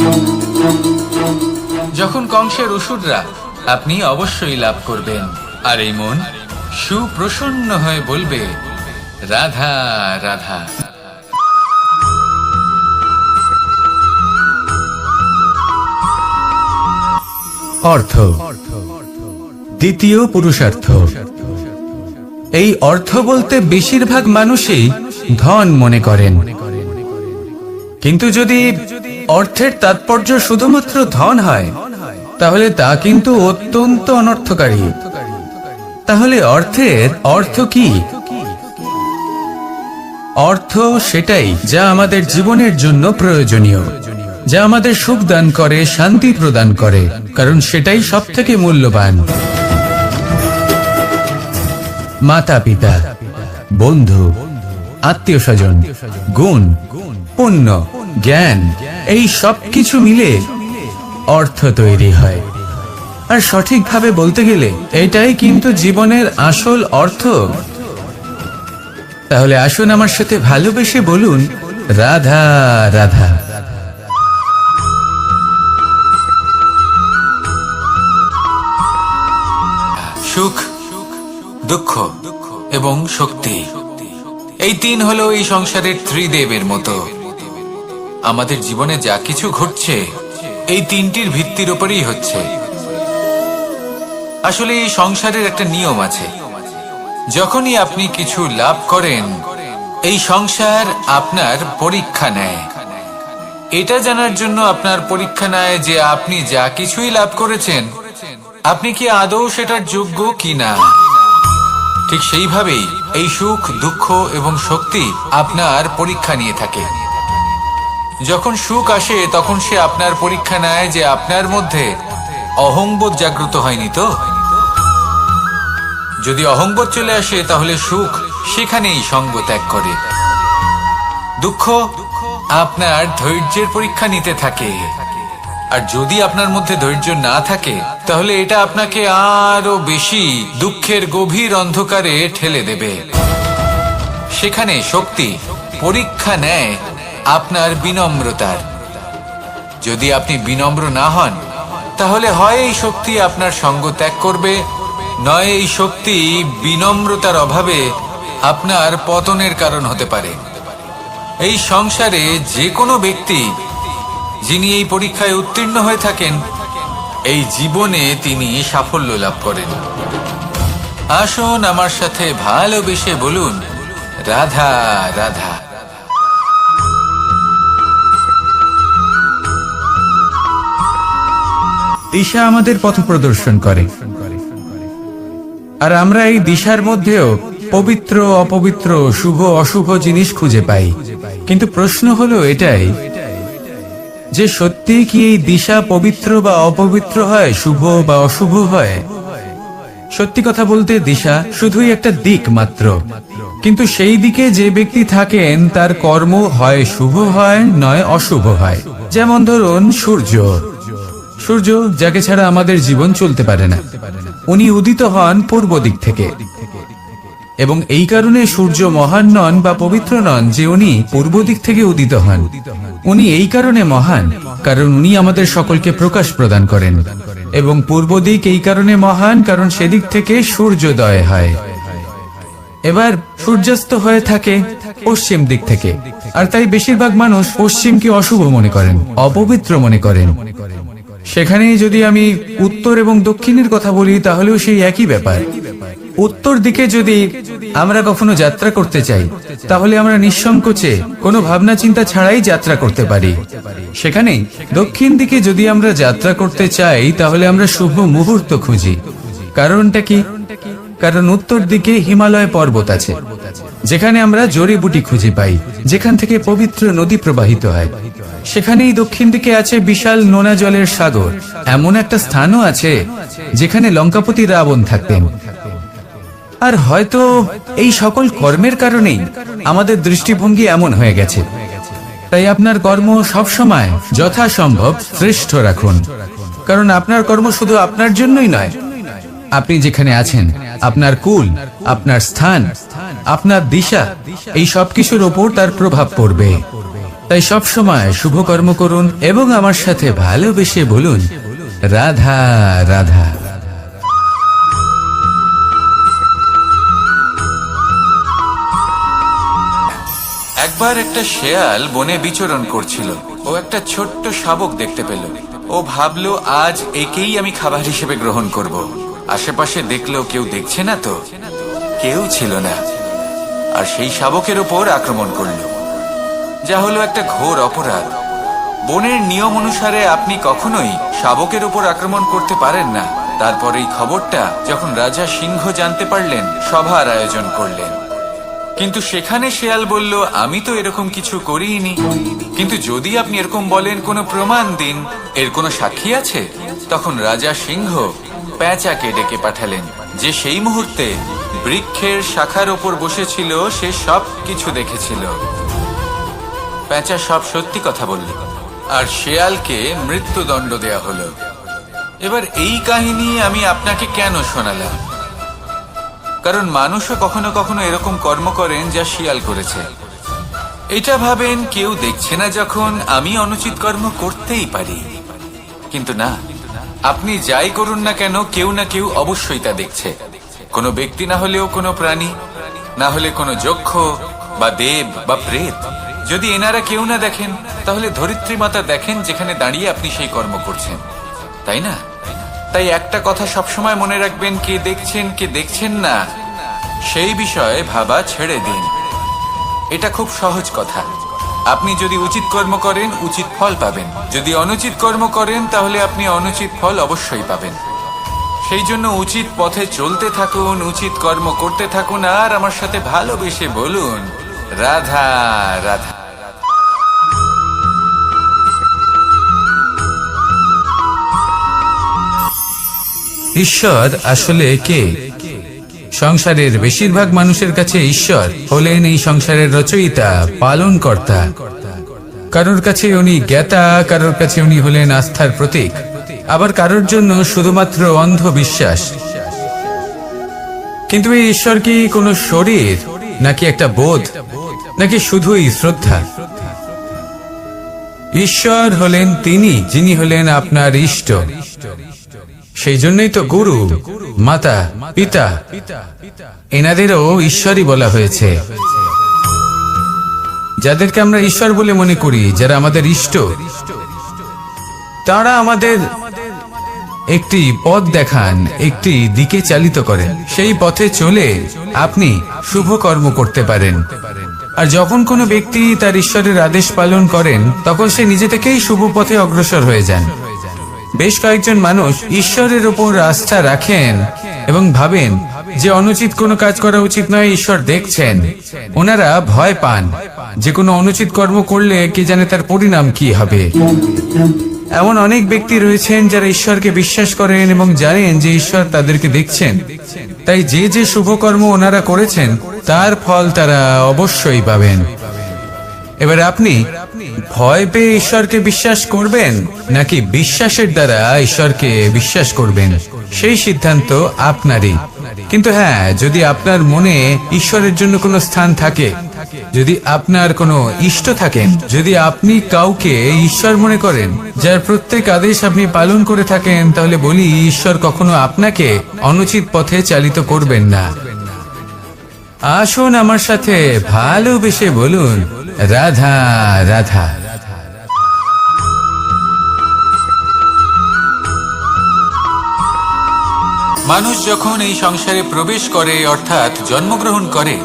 যখন কংসের অসুররা, আপনি অবশ্যই লাভ করবেন। আর এই মন সুপ্রসন্ন হয়ে বলবে, রাধা রাধা। অর্থ, দ্বিতীয় পুরুষার্থ। এই অর্থ বলতে বেশিরভাগ মানুষই ধন মনে করেন, কিন্তু যদি অর্থের তাৎপর্য শুধুমাত্র ধন হয় তাহলে তা কিন্তু অত্যন্ত অনর্থকারী। তাহলে অর্থের অর্থ কি? অর্থ সেটাই যা আমাদের জীবনের জন্য প্রয়োজনীয়, যা আমাদের সুখ দান করে, শান্তি প্রদান করে, কারণ সেটাই সবথেকে মূল্যবান। মাতা পিতা, বন্ধু, আত্মীয় স্বজন, গুণ, পুণ্য, জ্ঞান, এই সব কিছু মিলে অর্থ তৈরি হয়। আর সঠিকভাবে বলতে গেলে এটাই কিন্তু জীবনের আসল অর্থ। তাহলে আসুন আমার সাথে ভালোবেসে বলুন, রাধা রাধা। সুখ, দুঃখ এবং শক্তি, এই তিন হলো এই সংসারের ত্রিদেবের মতো। আমাদের জীবনে যা কিছু ঘটছে এই তিনটির ভিত্তির উপরেই হচ্ছে। আসলে এই সংসারের একটা নিয়ম আছে, যখনই আপনি কিছু লাভ করেন এই সংসার আপনার পরীক্ষা নেয়। এটা জানার জন্য আপনার পরীক্ষা নেয় যে আপনি যা কিছুই লাভ করেছেন আপনি কি আদৌ সেটার যোগ্য কিনা। ঠিক সেইভাবেই এই সুখ, দুঃখ এবং শক্তি আপনার পরীক্ষা নিয়ে থাকে। যখন সুখ আসে তখন সে আপনার পরীক্ষা নেয় যে আপনার মধ্যে অহংবোধ জাগ্রত হয়নি তো। যদি অহংবোধ চলে আসে তাহলে সুখ সেখানেই সঙ্গ ত্যাগ করে। দুঃখ আপনার ধৈর্যের পরীক্ষা নিতে থাকে, আর যদি আপনার মধ্যে ধৈর্য না থাকে তাহলে এটা আপনাকে আরো বেশি দুঃখের গভীর অন্ধকারে ঠেলে দেবে। সেখানে শক্তি পরীক্ষা নেয় আপনার বিনম্রতার। যদি আপনি বিনম্র না হন তাহলে হয় এই শক্তি আপনার সঙ্গ ত্যাগ করবে, নয় এই শক্তি বিনম্রতার অভাবে আপনার পতনের কারণ হতে পারে। এই সংসারে যে কোনো ব্যক্তি যিনি এই পরীক্ষায় উত্তীর্ণ হয়ে থাকেন এই জীবনে তিনি সাফল্য লাভ করেন। আসুন আমার সাথে ভালোবেসে বলুন, রাধা রাধা। দিশা আমাদের পথ প্রদর্শন করে, আর আমরা এই দিশার মধ্যেও পবিত্র অপবিত্র, শুভ অশুভ জিনিস খুঁজে পাই। কিন্তু প্রশ্ন হলো এটাই যে সত্যি কি এই দিশা পবিত্র বা অপবিত্র হয়, শুভ বা অশুভ হয়? সত্যি কথা বলতে দিশা শুধুই একটা দিক মাত্র, কিন্তু সেই দিকে যে ব্যক্তি থাকেন তার কর্ম হয় শুভ হয় নয় অশুভ হয়। যেমন ধরুন সূর্য, সূর্য যাকে ছাড়া আমাদের জীবন চলতে পারে না, উনি উদিত হন পূর্ব দিক থেকে, এবং এই কারণে সূর্য মহান নন বা পবিত্র নন যে উনি পূর্ব দিক থেকে উদিত হন। উনি এই কারণে মহান কারণ উনি আমাদের সকলকে প্রকাশ প্রদান করেন, এবং পূর্ব দিক এই কারণে মহান কারণ সেদিক থেকে সূর্যোদয় হয়। এবার সূর্যাস্ত হয়ে থাকে পশ্চিম দিক থেকে, আর তাই বেশিরভাগ মানুষ পশ্চিমকে অশুভ মনে করেন, অপবিত্র মনে করেন। সেখানে যদি আমি উত্তর এবং দক্ষিণের কথা বলি তাহলেও সেই একই ব্যাপার। উত্তর দিকে যদি আমরা কখনো যাত্রা করতে চাই তাহলে আমরা নিঃসংকোচে কোনো ভাবনা চিন্তা ছাড়াই যাত্রা করতে পারি। সেখানে দক্ষিণ দিকে যদি আমরা যাত্রা করতে চাই তাহলে আমরা শুভ মুহূর্ত খুঁজি। কারণটা কি? কারণ উত্তর দিকে হিমালয় পর্বত আছে, যেখানে আমরা জড়িবুটি খুঁজে পাই, যেখান থেকে পবিত্র নদী প্রবাহিত হয়। সেখানেই দক্ষিণ দিকে আছে বিশাল নোনা জলের সাগর। এমন একটা স্থানও আছে যেখানে লঙ্কাপতি রাবণ থাকতেন। আর হয়তো এই সকল কর্মের কারণেই আমাদের দৃষ্টিভঙ্গি এমন হয়ে গেছে। তাই আপনার কর্ম সবসময় যথাসম্ভব শ্রেষ্ঠ রাখুন, কারণ আপনার কর্ম শুধু আপনার জন্যই নয়। আপনি যেখানে আছেন, আপনার কুল, আপনার স্থান আপনার দিশা, এই সব কিছুর ওপর তার প্রভাব পড়বে। তাই সব সময় শুভ কর্ম করুন এবং আমার সাথে ভালোবেসে বলুন, রাধা রাধা। একবার একটা শেয়াল বনে বিচরণ করছিল। ও একটা ছোট্ট শাবক দেখতে পেল। ও ভাবলো, আজ একেই আমি খাবার হিসেবে গ্রহণ করব। আশেপাশে দেখলো কেউ দেখছে না, তো কেউ ছিল না। আর সেই শাবকের ওপর আক্রমণ করলো, যা হলো একটা ঘোর অপরাধ। বনের নিয়ম অনুসারে আপনি কখনোই শাবকের উপর আক্রমণ করতে পারেন না। তারপর এই খবরটা যখন রাজা সিংহ জানতে পারলেন, সভার আয়োজন করলেন। কিন্তু সেখানে শেয়াল বলল, আমি তো এরকম কিছু করিনি। কিন্তু যদি আপনি এরকম বলেন, কোনো প্রমাণ দিন, এর কোনো সাক্ষী আছে? তখন রাজা সিংহ পেঁচাকে ডেকে পাঠালেন, যে সেই মুহূর্তে বৃক্ষের শাখার ওপর বসেছিল। সে সব কিছু দেখেছিল। পেঁচা সব সত্যি কথা বলল, আর শেয়ালকে মৃত্যুদণ্ড দেয়া হলো। এবার এই কাহিনী আমি আপনাকে কেন শোনালাম? কারণ মানুষও কখনো কখনো এরকম কর্ম করেন যা শিয়াল করেছে। এটা ভাবেন কেউ দেখছে না, যখন আমি অনুচিত কর্ম করতেই পারি। কিন্তু না, আপনি যাই করুন না কেন, কেউ না কেউ অবশ্যই তা দেখছে। কোনো ব্যক্তি না হলেও কোনো প্রাণী, না হলে কোনো যক্ষ বা দেব বা প্রেত। যদি এনারা কেউ না দেখেন, তাহলে ধরিত্রী মাতা দেখেন, যেখানে দাঁড়িয়ে আপনি সেই কর্ম করছেন, তাই না? তাই একটা কথা সবসময় মনে রাখবেন, কে দেখছেন কে দেখছেন না সেই বিষয়ে ভাবা ছেড়ে দিন। এটা খুব সহজ কথা। আপনি যদি উচিত কর্ম করেন, উচিত ফল পাবেন। যদি অনুচিত কর্ম করেন, তাহলে আপনি অনুচিত ফল অবশ্যই পাবেন। সেই জন্য উচিত পথে চলতে থাকুন, উচিত কর্ম করতে থাকুন, আর আমার সাথে ভালোবেসে বলুন, রাধা রাধা। ঈশ্বর আসলে কে? সংসারের বেশিরভাগ মানুষের কাছে ঈশ্বর হলেন এই সংসারের রচয়িতা, পালনকর্তা। কারোর কাছে উনি জ্ঞাতা, কারোর কাছে উনি হলেন আস্থার প্রতীক, আবার কারোর জন্য শুধুমাত্র অন্ধ বিশ্বাস। কিন্তু এই ঈশ্বর কি কোনো শরীর, নাকি একটা বোধ, নাকি শুধুই শ্রদ্ধা? ঈশ্বর হলেন তিনি, যিনি হলেন আপনার ইষ্ট। সেই জন্যই তো গুরু, মাতা, পিতা, এনাদেরও ঈশ্বরই বলা হয়েছে। যাদেরকে আমরা ঈশ্বর বলে মনে করি, যারা আমাদের ইষ্ট, তারা আমাদের একটি পথ দেখান, একটি দিকে চালিত করেন। সেই পথে চলে আপনি শুভ কর্ম করতে পারেন। আর যখন কোনো ব্যক্তি তার ঈশ্বরের আদেশ পালন করেন, তখন সে নিজে থেকেই শুভ পথে অগ্রসর হয়ে যান। বেশ কয়েকজন মানুষ ঈশ্বরের উপর আস্থা রাখেন এবং ভাবেন যে অনুচিত কোনো কাজ করা উচিত নয়, ঈশ্বর দেখছেন। ওনারা ভয় পান যে কোনো অনুচিত কর্ম করলে কে জানে তার পরিণাম কি হবে। এমন অনেক ব্যক্তি রয়েছেন যারা ঈশ্বরকে বিশ্বাস করেন এবং জানেন যে ঈশ্বর তাদেরকে দেখছেন। তাই যে যে শুভ কর্ম ওনারা করেছেন, তার ফল তারা অবশ্যই পাবেন। এবার আপনি ভয় পেয়ে ঈশ্বরকে বিশ্বাস করবেন, নাকি বিশ্বাসের দ্বারা ঈশ্বরকে বিশ্বাস করবেন, সেই সিদ্ধান্ত আপনারই। কিন্তু হ্যাঁ, যদি আপনার মনে ঈশ্বরের জন্য কোনো স্থান থাকে, যদি আপনার কোনো ইষ্ট থাকেন, যদি আপনি কাউকে ঈশ্বর মনে করেন, যার প্রত্যেক আদেশ আপনি পালন করে থাকেন, তাহলে বলি, ঈশ্বর কখনো আপনাকে অনুচিত পথে চালিত করবেন না। আসুন আমার সাথে ভালোবেসে বলুন, রাধা রাধা। মানুষ যখন এই সংসারে প্রবেশ করে, অর্থাৎ জন্মগ্রহণ করে,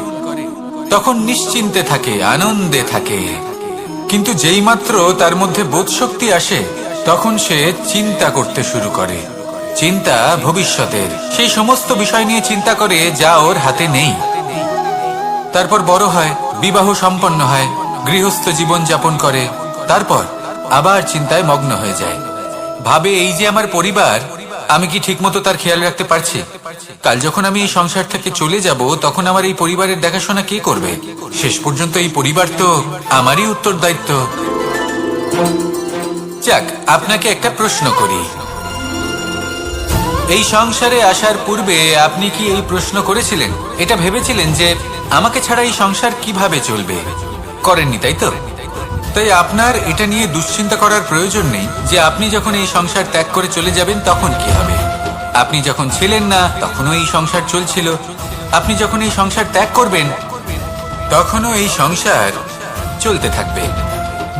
তখন নিশ্চিন্তে থাকে, আনন্দে থাকে। কিন্তু যেই মাত্র তার মধ্যে বোধশক্তি আসে, তখন সে চিন্তা করতে শুরু করে। চিন্তা ভবিষ্যতের, সেই সমস্ত বিষয় নিয়ে চিন্তা করে যা ওর হাতে নেই। তারপর বড় হয়, বিবাহ সম্পন্ন হয়, গৃহস্থ জীবন যাপন করে, তারপর আবার চিন্তায় মগ্ন হয়ে যায়। ভাবে, এই যে আমার পরিবার, আমি কি ঠিকমতো তার খেয়াল রাখতে পারছি? কাল যখন আমি এই সংসার থেকে চলে যাব, তখন আমার এই পরিবারের দেখাশোনা কে করবে? শেষ পর্যন্ত এই পরিবার তো আমারই উত্তরদায়িত্ব। যাক, আপনাকে একটা প্রশ্ন করি। এই সংসারে আসার পূর্বে আপনি কি এই প্রশ্ন করেছিলেন? এটা ভেবেছিলেন যে আমাকে ছাড়া এই সংসার কিভাবে চলবে, করেননি তাই তো? তাই আপনার এটা নিয়ে দুশ্চিন্তা করার প্রয়োজন নেই যে আপনি যখন এই সংসার ত্যাগ করে চলে যাবেন তখন কি হবে। আপনি যখন ছিলেন না তখনও এই সংসার চলছিল, আপনি যখন এই সংসার ত্যাগ করবেন তখনও এই সংসার চলতে থাকবে।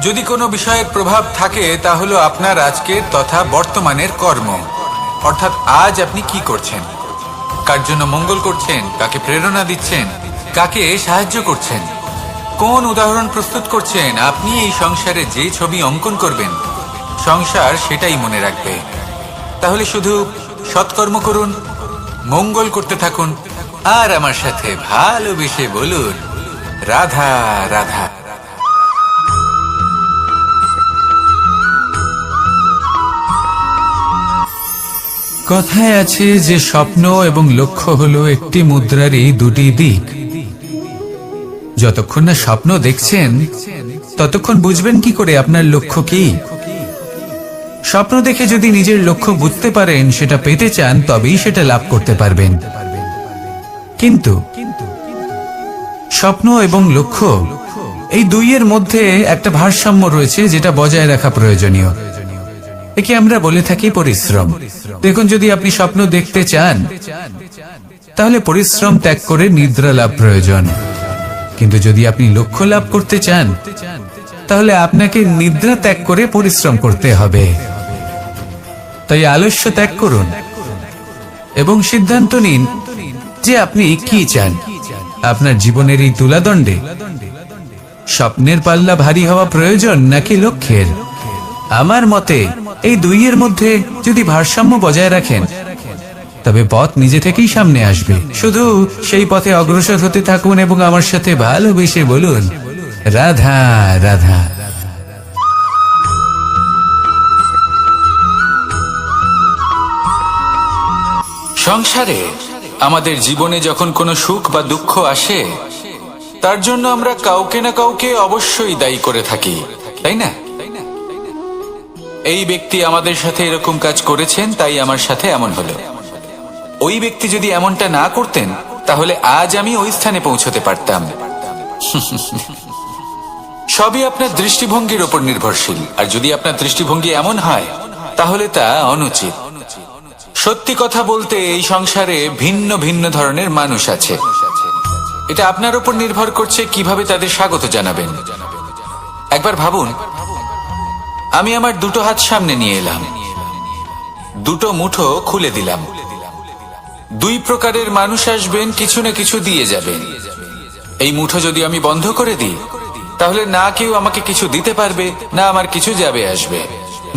যদি কোনো বিষয়ের প্রভাব থাকে তা হলো আপনার আজকের তথা বর্তমানের কর্ম, অর্থাৎ আজ আপনি কি করছেন, কার জন্য মঙ্গল করছেন, কাকে প্রেরণা দিচ্ছেন, কাকে সাহায্য করছেন, কোন উদাহরণ প্রস্তুত করছেন। আপনি এই সংসারে যে ছবি অঙ্কন করবেন সংসার সেটাই মনে রাখবে। তাহলে শুধু সৎকর্ম করুন, মঙ্গল করতে থাকুন, আর আমার সাথে ভালোবেসে বলুন রাধা রাধা। কথায় আছে যে স্বপ্ন এবং লক্ষ্য হলো একটি মুদ্রারই দুটি দিক। যতক্ষণ না স্বপ্ন দেখছেন ততক্ষণ বুঝবেন কি করে আপনার লক্ষ্য কি। স্বপ্ন দেখে যদি নিজের লক্ষ্য বুঝতে পারেন, সেটা পেতে চান, তবেই সেটা লাভ করতে পারবেন। কিন্তু স্বপ্ন এবং লক্ষ্য এই দুইয়ের মধ্যে একটা ভারসাম্য রয়েছে যেটা বজায় রাখা প্রয়োজনীয়। একে আমরা বলে থাকি পরিশ্রম। দেখুন, যদি আপনি স্বপ্ন দেখতে চান তাহলে পরিশ্রম ত্যাগ করে নিদ্রা লাভ প্রয়োজন। কিন্তু যদি আপনি লক্ষ্য লাভ করতে চান তাহলে আপনাকে নিদ্রা ত্যাগ করে পরিশ্রম করতে হবে। তাই আলস্য ত্যাগ করুন এবং সিদ্ধান্ত নিন যে আপনি কি চান। আপনার জীবনের এই তুলাদণ্ডে স্বপ্নের পাল্লা ভারী হওয়া প্রয়োজন নাকি লক্ষ্যের? আমার মতে এই দুইয়ের মধ্যে যদি ভারসাম্য বজায় রাখেন তবে পথ নিজে থেকেই সামনে আসবে। শুধু সেই পথে অগ্রসর হতে থাকুন এবং আমার সাথে ভালোবেসে বলুন রাধা রাধা। সংসারে আমাদের জীবনে যখন কোনো সুখ বা দুঃখ আসে তার জন্য আমরা কাউকে না কাউকে অবশ্যই দায়ী করে থাকি, তাই না? এই ব্যক্তি আমাদের সাথে এরকম কাজ করেছেন তাই আমার সাথে এমন হলো। ওই ব্যক্তি যদি এমনটা না করতেন তাহলে আজ আমি ওই স্থানে পৌঁছতে পারতাম। সবই আপনার দৃষ্টিভঙ্গির উপর নির্ভরশীল, আর যদি আপনার দৃষ্টিভঙ্গি এমন হয় তাহলে তা অনুচিত। সত্যি কথা বলতে এই সংসারে ভিন্ন ভিন্ন ধরনের মানুষ আছে। এটা আপনার উপর নির্ভর করছে কিভাবে তাদের স্বাগত জানাবেন। একবার ভাবুন, আমি আমার দুটো হাত সামনে নিয়ে এলাম, দুটো মুঠো খুলে দিলাম। দুই প্রকারের মানুষ আসবেন, কিছু না কিছু দিয়ে যাবেন। এই মুঠো যদি আমি বন্ধ করে দিই তাহলে না কেউ আমাকে কিছু দিতে পারবে, না আমার কিছু যাবে আসবে।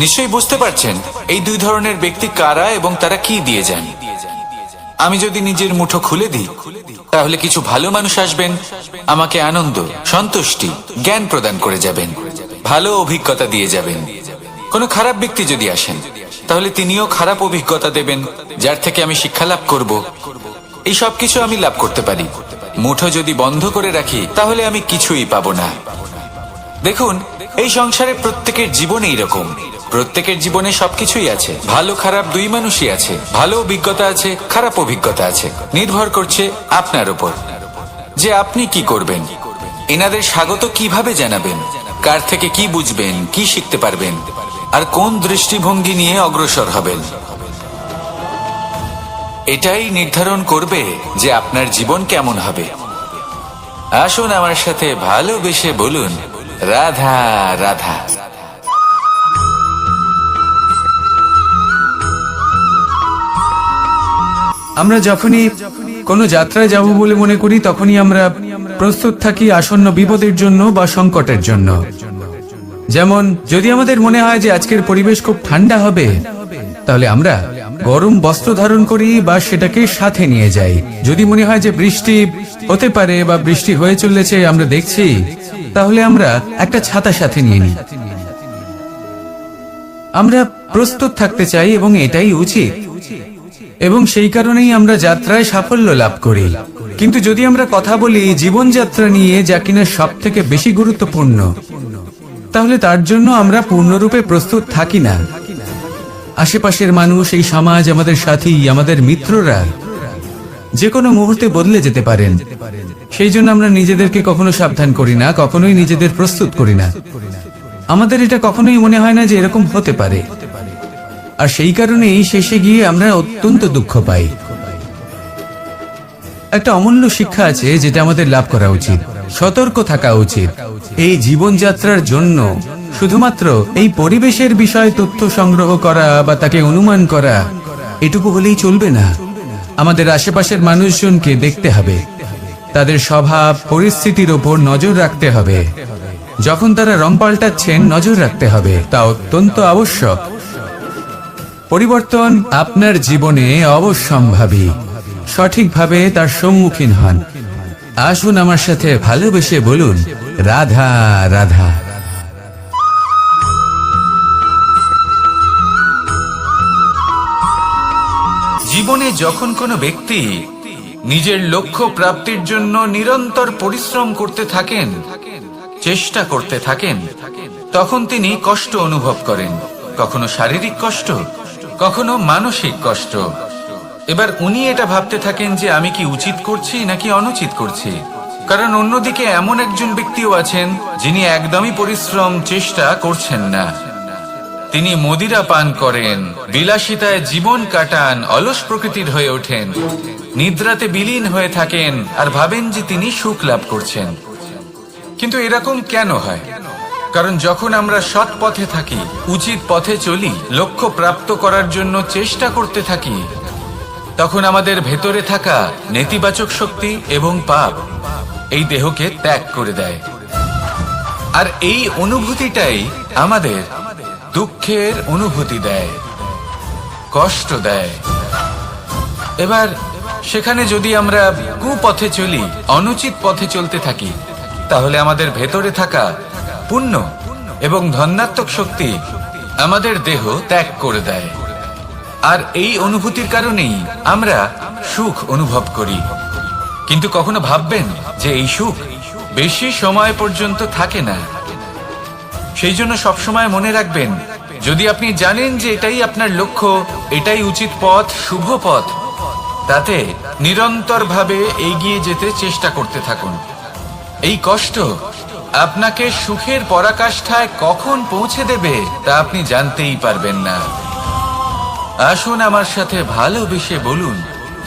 নিশ্চয়ই বুঝতে পারছেন এই দুই ধরনের ব্যক্তি কারা এবং তারা কি দিয়ে যান। আমি যদি নিজের মুঠো খুলে দিই তাহলে কিছু ভালো মানুষ আসবেন, আমাকে আনন্দ, সন্তুষ্টি, জ্ঞান প্রদান করে যাবেন, ভালো অভিজ্ঞতা দিয়ে যাবেন। কোনো খারাপ ব্যক্তি যদি আসেন তাহলে তিনিও খারাপ অভিজ্ঞতা দেবেন, যার থেকে আমি শিক্ষা লাভ করব। এই সব কিছু আমি লাভ করতে পারি। মুঠো যদি বন্ধ করে রাখি তাহলে আমি কিছুই পাবো না। দেখুন, এই সংসারে প্রত্যেকের জীবনে এইরকম। প্রত্যেকের জীবনে সবকিছুই আছে, ভালো খারাপ দুই মানুষই আছে, ভালো অভিজ্ঞতা আছে, খারাপ অভিজ্ঞতা আছে। নির্ভর করছে আপনার উপর যে আপনি কি করবেন, এনাদের স্বাগত কিভাবে জানাবেন, কার থেকে কি বুঝবেন, কি শিখতে পারবেন, আর কোন দৃষ্টিভঙ্গি নিয়ে অগ্রসর হবেন। এটাই নির্ধারণ করবে যে আপনার জীবন কেমন হবে। আসুন আমার সাথে ভালোবেসে বলুন রাধা রাধা। আমরা যখনই কোনো যাত্রায় যাব বলে মনে করি তখনই আমরা প্রস্তুত থাকি আসন্ন বিপদের জন্য বা সংকটের জন্য। যেমন যদি আমাদের মনে হয় যে আজকের পরিবেশ খুব ঠান্ডা হবে তাহলে আমরা গরম বস্ত্র ধারণ করি বা সেটাকে সাথে নিয়ে যাই। যদি মনে হয় যে বৃষ্টি হতে পারে বা বৃষ্টি হয়ে চলেছে আমরা দেখছি, তাহলে আমরা একটা ছাতা সাথে নিয়ে নিই। আমরা প্রস্তুত থাকতে চাই এবং এটাই উচিত, এবং সেই কারণেই আমরা যাত্রায় সাফল্য লাভ করি। কিন্তু যদি আমরা কথা বলি জীবনযাত্রা নিয়ে, যা কিনা সব থেকে বেশি গুরুত্বপূর্ণ, তাহলে তার জন্য আমরা পূর্ণরূপে প্রস্তুত থাকি না। আশেপাশের মানুষ, এই সমাজ, আমাদের সাথী, আমাদের মিত্ররা যে কোনো মুহূর্তে বদলে যেতে পারেন। সেই জন্য আমরা নিজেদেরকে কখনো সাবধান করি না, কখনোই নিজেদের প্রস্তুত করি না। আমাদের এটা কখনোই মনে হয় না যে এরকম হতে পারে, আর সেই কারণেই শেষে গিয়ে আমরা অত্যন্ত দুঃখ পাই। একটা অমূল্য শিক্ষা আছে যেটা আমাদের লাভ করা উচিত, সতর্ক থাকা উচিত। এই জীবনযাত্রার জন্য শুধুমাত্র এই পরিবেশের বিষয়ে তথ্য সংগ্রহ করা বা তাকে অনুমান করা এটুকু হলেই চলবে না। আমাদের আশেপাশের মানুষজনকে দেখতে হবে, তাদের স্বভাব পরিস্থিতির ওপর নজর রাখতে হবে। যখন তারা রং পাল্টাচ্ছেন নজর রাখতে হবে, তা অত্যন্ত আবশ্যক। পরিবর্তন আপনার জীবনে অবশ্যম্ভাবী, সঠিকভাবে তার সম্মুখীন হন। আসুন আমার সাথে ভালোবেসে বলুন, রাধা রাধা। জীবনে যখন কোনো ব্যক্তি নিজের লক্ষ্য প্রাপ্তির জন্য নিরন্তর পরিশ্রম করতে থাকেন, চেষ্টা করতে থাকেন, তখন তিনি কষ্ট অনুভব করেন, কখনো শারীরিক কষ্ট, কখনো মানসিক কষ্ট। এবার উনি এটা ভাবতে থাকেন যে আমি কি উচিত করছি নাকি অনুচিত করছি। কারণ অন্যদিকে এমন একজন ব্যক্তিও আছেন যিনি একদমই পরিশ্রম চেষ্টা করছেন না। তিনি মদিরা পান করেন, বিলাসিতায় জীবন কাটান, অলস প্রকৃতির হয়ে ওঠেন, নিদ্রাতে বিলীন হয়ে থাকেন আর ভাবেন যে তিনি সুখ লাভ করছেন। কিন্তু এরকম কেন হয়? কারণ যখন আমরা সৎ পথে থাকি, উচিত পথে চলি, লক্ষ্য প্রাপ্ত করার জন্য চেষ্টা করতে থাকি, তখন আমাদের ভেতরে থাকা নেতিবাচক শক্তি এবং পাপ এই দেহকে ত্যাগ করে দেয়। আর এই অনুভূতিটাই আমাদের দুঃখের অনুভূতি দেয়, কষ্ট দেয়। এবার সেখানে যদি আমরা কুপথে চলি, অনুচিত পথে চলতে থাকি, তাহলে আমাদের ভেতরে থাকা পুণ্য এবং ধনাত্মক শক্তি আমাদের দেহ ত্যাগ করে দেয়। আর এই অনুভূতির কারণেই আমরা সুখ অনুভব করি। কিন্তু কখনো ভাববেন যে এই সুখ বেশি সময় পর্যন্ত থাকে না। সেই জন্য সবসময় মনে রাখবেন, যদি আপনি জানেন যে এটাই আপনার লক্ষ্য, এটাই উচিত পথ, শুভ পথ, তাতে নিরন্তরভাবে এগিয়ে যেতে চেষ্টা করতে থাকুন। এই কষ্ট আপনাকে সুখের পরাকাষ্ঠায় কখন পৌঁছে দেবে তা আপনি জানতেই পারবেন না। আসুন আমার সাথে ভালোবেসে বলুন,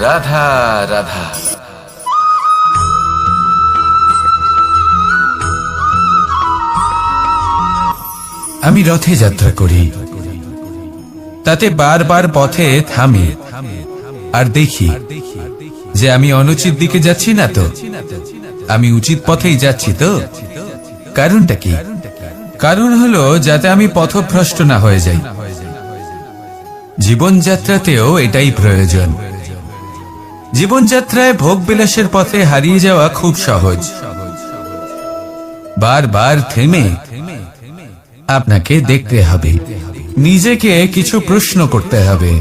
রাধা রাধা। আমি রথে যাত্রা করি, তাতে বারবার পথে থামি আর দেখি যে আমি অনুচিত দিকে যাচ্ছি না তো, আমি উচিত পথেই যাচ্ছি তো। কারণটা কি? কারণ হলো যাতে আমি পথভ্রষ্ট না হয়ে যাই। জীবনযাত্রাতেও এটাই প্রয়োজন। জীবনযাত্রায় ভোগ বিলাসের পথে হারিয়ে যাওয়া খুব সহজ। বারবার থেমে আপনাকে দেখতে হবে, নিজেকে কিছু প্রশ্ন করতে হবে।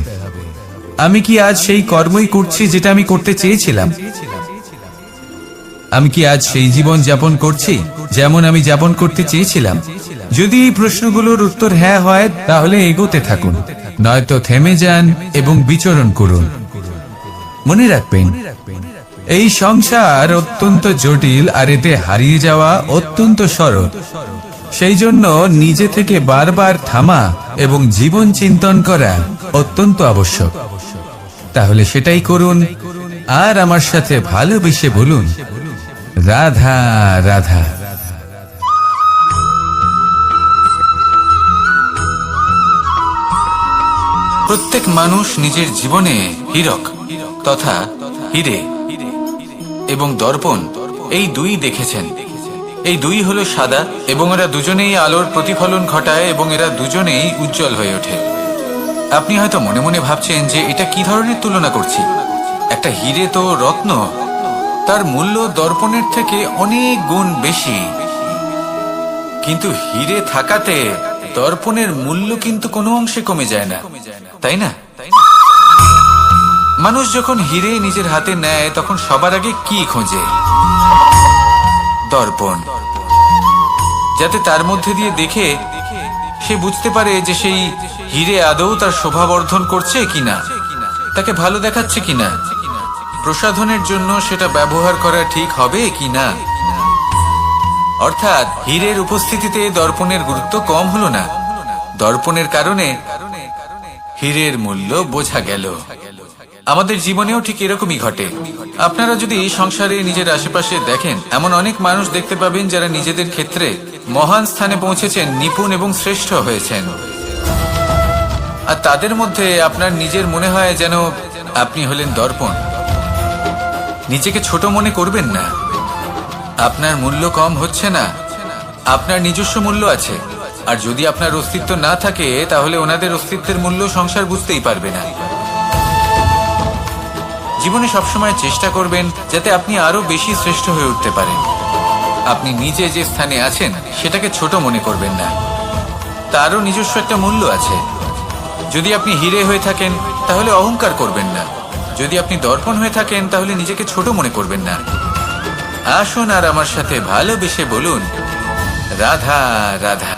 আমি কি আজ সেই কর্মই করছি যেটা আমি করতে চেয়েছিলাম? আমি কি আজ সেই জীবন যাপন করছি যেমন আমি যাপন করতে চেয়েছিলাম? যদি এই প্রশ্নগুলোর উত্তর হ্যাঁ হয়, তাহলে এগোতে থাকুন, নয়তো থেমে যান এবং বিচরণ করুন। মনে রাখবেন, এই সংসার অত্যন্ত জটিল আর এতে হারিয়ে যাওয়া অত্যন্ত সরল। সেই জন্য নিজে থেকে বারবার থামা এবং জীবন চিন্তন করা অত্যন্ত আবশ্যক। তাহলে সেটাই করুন আর আমার সাথে ভালোবেসে বলুন, রাধা রাধা। প্রত্যেক মানুষ নিজের জীবনে হীরক তথা হিরে এবং দর্পণ এই দুই দেখেছেন। এই দুই হলো সাদা এবং এরা দুজনেই আলোর প্রতিফলন ঘটায় এবং এরা দুজনেই উজ্জ্বল হয়ে ওঠে। আপনি হয়তো মনে মনে ভাবছেন যে এটা কি ধরনের তুলনা করছি। একটা হিরে তো রত্ন, তার মূল্য দর্পণের থেকে অনেক গুণ বেশি। কিন্তু হিরে থাকাতে দর্পণের মূল্য কিন্তু কোনো অংশে কমে যায় না, তাই না? মানুষ যখন হিরে নিজের হাতে নেয় তখন সবার আগে কি খোঁজে? দর্পণ, যাতে তার মধ্যে দিয়ে দেখে সে বুঝতে পারে যে সেই হিরে আদৌ তার শোভা বর্ধন করছে কিনা, তাকে ভালো দেখাচ্ছে কিনা। প্রসাধনের জন্য সেটা ব্যবহার করা ঠিক হবে কি না। অর্থাৎ হীরের উপস্থিতিতে দর্পণের গুরুত্ব কম হলো না, দর্পণের কারণে হীরের মূল্য বোঝা গেল। আমাদের জীবনেও ঠিক এরকমই ঘটে। আপনারা যদি সংসারে নিজের আশেপাশে দেখেন, এমন অনেক মানুষ দেখতে পাবেন যারা নিজেদের ক্ষেত্রে মহান স্থানে পৌঁছেছেন, নিপুণ এবং শ্রেষ্ঠ হয়েছেন। আর তাদের মধ্যে আপনার নিজের মনে হয় যেন আপনি হলেন দর্পণ। নিজেকে ছোট মনে করবেন না। আপনার মূল্য কম হচ্ছে না, আপনার নিজস্ব মূল্য আছে। আর যদি আপনার অস্তিত্ব না থাকে তাহলে ওনাদের অস্তিত্বের মূল্য সংসার বুঝতেই পারবে না। জীবনে সবসময় চেষ্টা করবেন যাতে আপনি আরো বেশি শ্রেষ্ঠ হয়ে উঠতে পারেন। আপনি নিজে যে স্থানে আছেন সেটাকে ছোট মনে করবেন না, তারও নিজস্ব একটা মূল্য আছে। যদি আপনি হীরে হয়ে থাকেন তাহলে অহংকার করবেন না, যদি আপনি দর্পণ হয়ে থাকেন তাহলে নিজেকে ছোট মনে করবেন না। আসুন আর আমার সাথে ভালোবেসে বলুন, রাধা রাধা।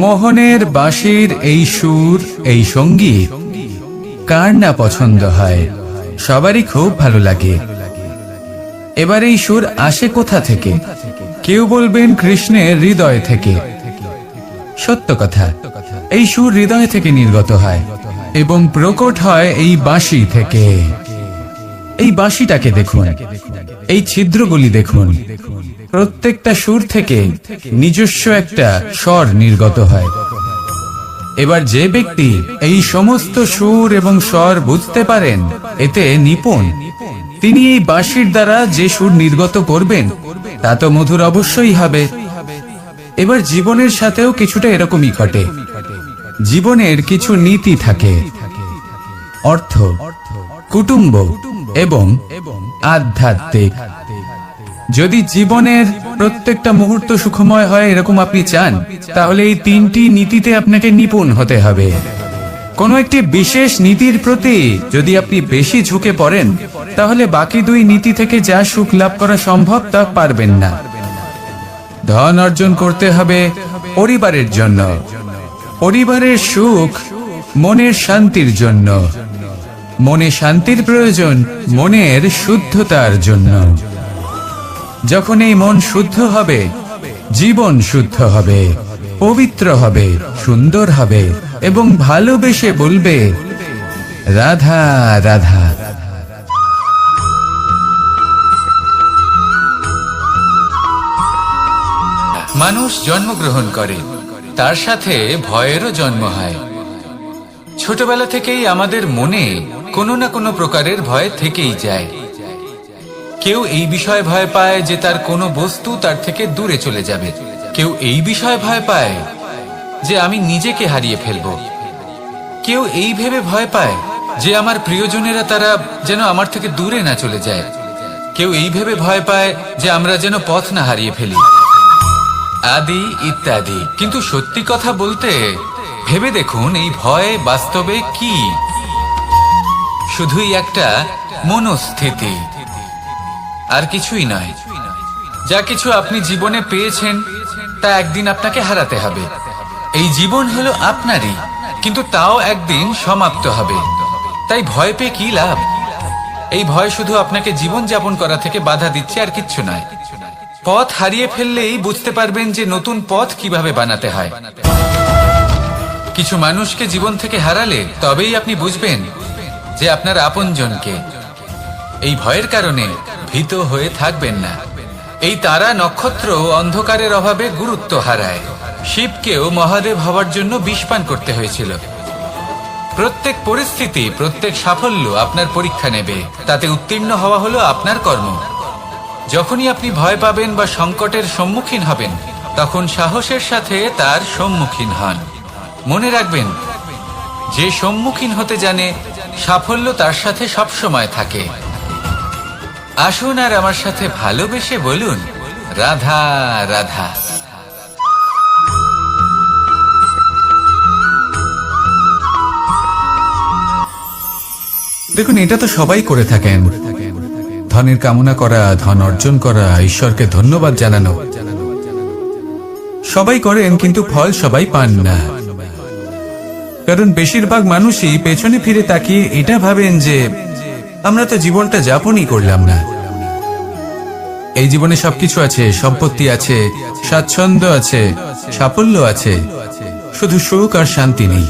মোহনের বাঁশির এই সুর, এই সঙ্গীত কার না পছন্দ হয়, সবারই খুব ভালো লাগে। এবার এই সুর আসে কোথা থেকে? কেউ বলবেন কৃষ্ণের হৃদয় থেকে। সত্য কথা, এই সুর হৃদয় থেকে নির্গত হয় এবং প্রকট হয় এই বাঁশি থেকে। এই বাঁশিটাকে দেখুন, এই ছিদ্রগুলি দেখুন, প্রত্যেকটা সুর থেকে নিজস্ব একটা স্বর নির্গত হয়। এবার যে ব্যক্তি এই সমস্ত সুর এবং স্বর বুঝতে পারেন, এতে নিপুণ, তিনি এই বাঁশির দ্বারা যে সুর নির্গত করবেন তা তো মধুর অবশ্যই হবে। এবার জীবনের সাথেও কিছুটা এরকমই ঘটে। জীবনের কিছু নীতি থাকে, অর্থ, কুটুম্ব এবং আধ্যাত্মিক। যদি জীবনের প্রত্যেকটা মুহূর্ত সুখময় হয় এরকম আপনি চান, তাহলে এই তিনটি নীতিতে আপনাকে নিপুণ হতে হবে। কোনো একটি বিশেষ নীতির প্রতি যদি আপনি বেশি ঝুঁকে পড়েন, তাহলে বাকি দুই নীতি থেকে যা সুখ লাভ করা সম্ভব তা পারবেন না। ধন অর্জন করতে হবে পরিবারের জন্য, পরিবারের সুখ মনের শান্তির জন্য, মনে শান্তির প্রয়োজন মনের শুদ্ধতার জন্য। যখন এই মন শুদ্ধ হবে, জীবন শুদ্ধ হবে, পবিত্র হবে, সুন্দর হবে এবং ভালোবেসে বলবে, রাধা রাধা। মানুষ জন্মগ্রহণ করে, তার সাথে ভয়েরও জন্ম হয়। ছোটবেলা থেকেই আমাদের মনে কোনো না কোনো প্রকারের ভয় থেকেই যায়। কেউ এই বিষয়ে ভয় পায় যে তার কোনো বস্তু তার থেকে দূরে চলে যাবে, কেউ এই বিষয়ে ভয় পায় যে আমি নিজেকে হারিয়ে ফেলব, কেউ এই ভেবে ভয় পায় যে আমার প্রিয়জনেরা তারা যেন আমার থেকে দূরে না চলে যায়, কেউ এই ভেবে ভয় পায় যে আমরা যেন পথ না হারিয়ে ফেলি, আদি ইত্যাদি। কিন্তু সত্যি কথা বলতে, ভেবে দেখুন এই ভয় বাস্তবে কি? শুধুই একটা মনস্থিতি, আর কিছুই নয়। যা কিছু আপনি জীবনে পেয়েছেন তা একদিন আপনাকে হারাতে হবে। এই জীবন হলো আপনারই, কিন্তু তাও একদিন সমাপ্ত হবে। তাই ভয় পেয়ে কি লাভ? এই ভয় শুধু আপনাকে জীবন যাপন করা থেকে বাধা দিচ্ছে, আর কিচ্ছু নয়। পথ হারিয়ে ফেললেই বুঝতে পারবেন যে নতুন পথ কিভাবে বানাতে হয়। কিছু মানুষকে জীবন থেকে হারালে তবেই আপনি বুঝবেন যে আপনার আপনজনকে। এই ভয়ের কারণে ভীত হয়ে থাকবেন না। এই তারা নক্ষত্র অন্ধকারের অভাবে গুরুত্ব হারায়। শিবকেও মহাদেব হওয়ার জন্য বিষ পান করতে হয়েছিল। প্রত্যেক পরিস্থিতি, প্রত্যেক সাফল্য আপনার পরীক্ষা নেবে, তাতে উত্তীর্ণ হওয়া হলো আপনার কর্ম। যখনই আপনি ভয় পাবেন বা সংকটের সম্মুখীন হবেন, তখন সাহসের সাথে তার সম্মুখীন হন। মনে রাখবেন, যে সম্মুখীন হতে জানে সাফল্য তার সাথে সবসময় থাকে। আসুন আর আমার সাথে ভালোবেসে বলুন, রাধা রাধা। দেখুন, এটা তো সবাই করে থাকেন। ধনের কামনা করা, ধন অর্জন করা, ঈশ্বরকে ধন্যবাদ জানানো, সবাই করেন, কিন্তু ফল সবাই পান না। কারণ বেশিরভাগ মানুষই পেছনে ফিরে তাকিয়ে এটা ভাবেন যে আমরা তো জীবনটা যাপনই করলাম না। এই জীবনে সবকিছু আছে, সম্পত্তি আছে, স্বাচ্ছন্দ্য আছে, সাফল্য আছে, শুধু সুখ আর শান্তি নেই।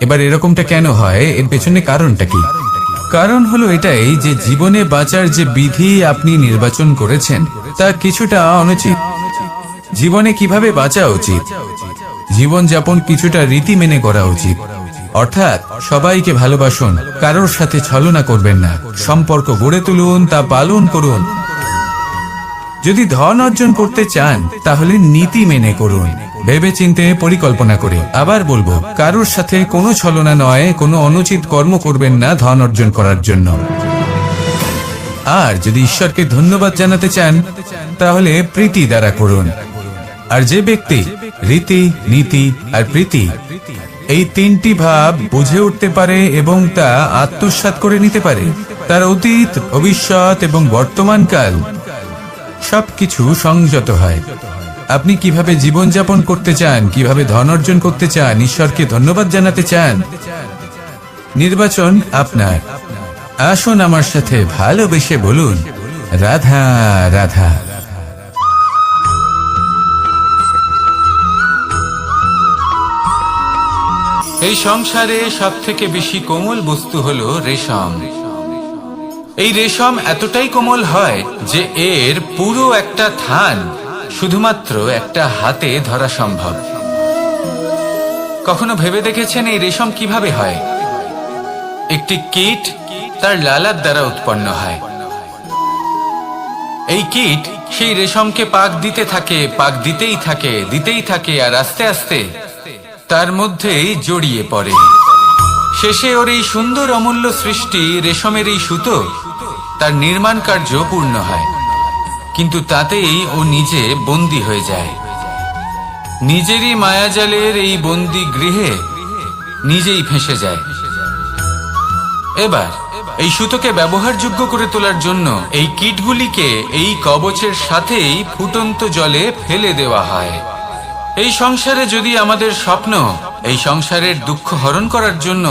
এবার এরকমটা কেন হয়? এর পেছনে কারণটা কি? কারণ হলো এটাই যে জীবনে বাঁচার যে বিধি আপনি নির্বাচন করেছেন তা কিছুটা অনুচিত। জীবনে কিভাবে বাঁচা উচিত, জীবন যাপন কিছুটা রীতি মেনে করা উচিত। অর্থাৎ সবাইকে ভালোবাসুন, কারোর সাথে ছলনা করবেন না, সম্পর্ক গড়ে তুলুন, তা পালন করুন। যদি ধন অর্জন করতে চান তাহলে নীতি মেনে করুন, ভেবেচিন্তে পরিকল্পনা করে। আবার বলবো, কারোর সাথে কোনো ছলনা নয়, কোনো অনুচিত কর্ম করবেন না ধন অর্জন করার জন্য। আর যদি ঈশ্বরকে ধন্যবাদ জানাতে চান তাহলে প্রীতি দ্বারা করুন। আর যে ব্যক্তি রীতি, নীতি আর প্রীতি এই তিনটি ভাব বুঝে উঠতে পারে এবং তা আত্মসাৎ করে নিতে পারে, তার অতীত, ভবিষ্যৎ এবং বর্তমানকাল সবকিছু সংযত হয়। আপনি কিভাবে জীবনযাপন করতে চান, কিভাবে ধন অর্জন করতে চান, ঈশ্বরকে ধন্যবাদ জানাতে চান, নির্বাচন আপনার। আসুন আমার সাথে ভালোবেসে বলুন, রাধা রাধা। এই সংসারে সব থেকে বেশি কোমল বস্তু হলো রেশম। এই রেশম এতটাই কোমল হয় যে এর পুরো একটা থান শুধুমাত্র একটা হাতে ধরা সম্ভব। কখনো ভেবে দেখেছেন এই রেশম কিভাবে হয়? একটি কীট তার লালার দ্বারা উৎপন্ন হয়। এই কীট সেই রেশমকে পাক দিতে থাকে, পাক দিতেই থাকে, আর আস্তে আস্তে তার মধ্যেই জড়িয়ে পড়ে। শেষে ওর এই সুন্দর অমূল্য সৃষ্টি রেশমের এই সুতো তার নির্মাণ কার্য পূর্ণ হয়, কিন্তু তাতেই ও নিজে বন্দী হয়ে যায়। নিজেরই মায়াজালের এই বন্দী গৃহে নিজেই ফেঁসে যায়। এবার এই সুতোকে ব্যবহারযোগ্য করে তোলার জন্য এই কীটগুলিকে এই কবচের সাথেই ফুটন্ত জলে ফেলে দেওয়া হয়। এই সংসারে যদি আমাদের স্বপ্ন এই সংসারের দুঃখ হরণ করার জন্য,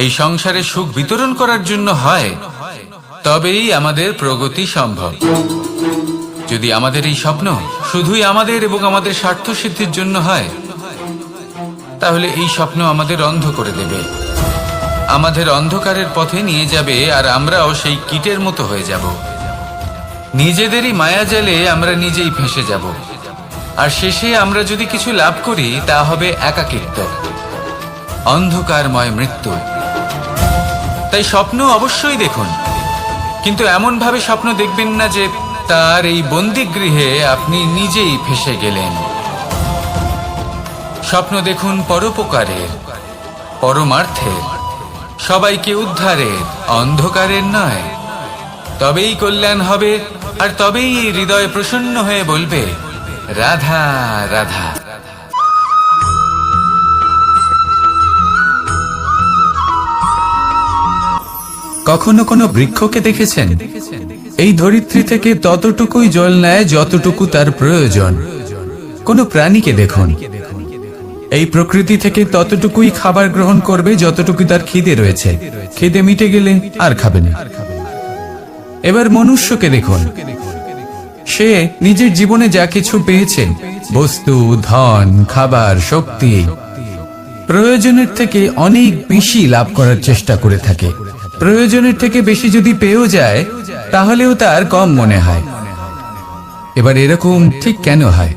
এই সংসারে সুখ বিতরণ করার জন্য হয়, তবেই আমাদের প্রগতি সম্ভব। যদি আমাদের এই স্বপ্ন শুধুই আমাদের এবং আমাদের স্বার্থ সিদ্ধির জন্য হয়, তাহলে এই স্বপ্ন আমাদের অন্ধ করে দেবে, আমাদের অন্ধকারের পথে নিয়ে যাবে, আর আমরাও সেই কীটের মতো হয়ে যাব। নিজেদেরই মায়াজালে আমরা নিজেই ফেঁসে যাব, আর শেষে আমরা যদি কিছু লাভ করি তা হবে একাকিত্ব, অন্ধকারময় মৃত্যু। তাই স্বপ্ন অবশ্যই দেখুন, কিন্তু এমন ভাবে স্বপ্ন দেখবেন না যে তার এই বন্দিগৃহে আপনি নিজেই ফেঁসে গেলেন। স্বপ্ন দেখুন পরোপকারের, পরমার্থের, সবাইকে উদ্ধারের, অন্ধকারের নয়। তবেই কল্যাণ হবে, আর তবেই এই হৃদয় প্রসন্ন হয়ে বলবে, রাধা রাধা। কখনো কোনো বৃক্ষকে দেখেছেন? এই ধরিত্রী থেকে ততটুকুই জল নেয় যতটুকু তার প্রয়োজন। কোনো প্রাণীকে দেখুন, এই প্রকৃতি থেকে ততটুকুই খাবার গ্রহণ করবে যতটুকু তার খিদে রয়েছে। খিদে মিটে গেলে আর খাবে না। এবার মনুষ্যকে দেখুন, সে নিজের জীবনে যা কিছু পেয়েছে, বস্তু, ধন, খাবার, শক্তি, প্রয়োজনের থেকে অনেক বেশি লাভ করার চেষ্টা করে থাকে। প্রয়োজনের থেকে বেশি যদি পেয়েও যায় তাহলেও তার কম মনে হয়। এবার এরকম ঠিক কেন হয়?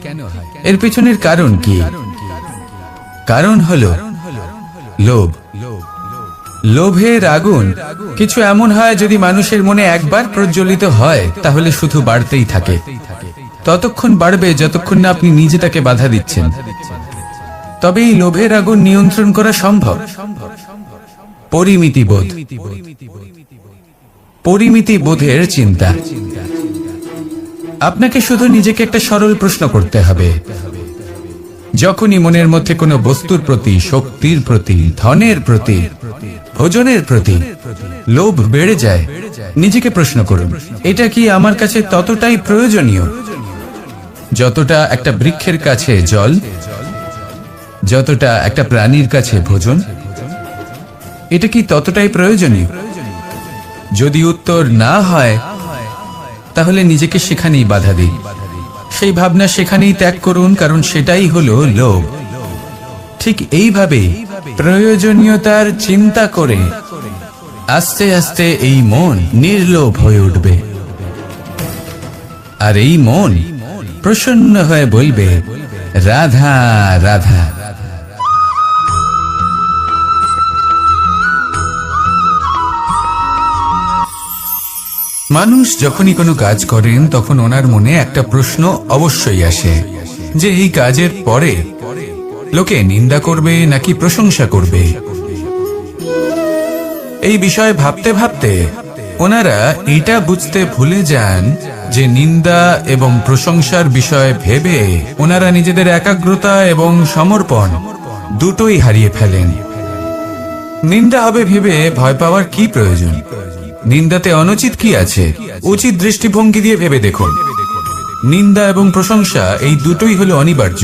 এর পেছনের কারণ কি? কারণ হলো লোভ। লোভের আগুন কিছু এমন হয়, যদি মানুষের মনে একবার প্রজ্বলিত হয় তাহলে শুধু বাড়তেই থাকে। ততক্ষণ বাড়বে যতক্ষণ না আপনি নিজে তাকে বাধা দিচ্ছেন। তবে এই লোভের আগুন নিয়ন্ত্রণ করা সম্ভব। পরিমিতি বোধ, পরিমিতি বোধের চিন্তা। আপনাকে শুধু নিজেকে একটা সরল প্রশ্ন করতে হবে। যখনই মনের মধ্যে কোনো বস্তুর প্রতি, শক্তির প্রতি, ধনের প্রতি ভোজনের প্রতি লোভ বেড়ে যায়, নিজেকে প্রশ্ন করুন, এটা কি আমার কাছে ততটাই প্রয়োজনীয় যতটা একটা বৃক্ষের কাছে জল, যতটা একটা প্রাণীর কাছে ভোজন? এটা কি ততটাই প্রয়োজনীয়? যদি উত্তর না হয়, তাহলে নিজেকে সেখানেই বাধা দিন। সেই ভাবনা সেখানেই ত্যাগ করুন, কারণ সেটাই হলো লোভ। ঠিক এইভাবে প্রয়োজনীয়তার চিন্তা করে আস্তে আস্তে এই মন নির্লোভ হয়ে উঠবে, আর এই মন প্রসন্ন হয়ে বলবে, রাধা রাধা। মানুষ যখনই কোনো কাজ করেন তখন ওনার মনে একটা প্রশ্ন অবশ্যই আসে যে এই কাজের পরে লোকে নিন্দা করবে নাকি প্রশংসা করবে। এই বিষয়ে ভাবতে ভাবতে ওনারা এটা বুঝতে ভুলে যান যে নিন্দা এবং প্রশংসার বিষয় ভেবে ওনারা নিজেদের একাগ্রতা এবং সমর্পণ দুটোই হারিয়ে ফেলেন। নিন্দা হবে ভেবে ভয় পাওয়ার কি প্রয়োজন? নিন্দাতে অনুচিত কি আছে? উচিত দৃষ্টিভঙ্গি দিয়ে ভেবে দেখুন। নিন্দা এবং প্রশংসা এই দুটোই হলো অনিবার্য।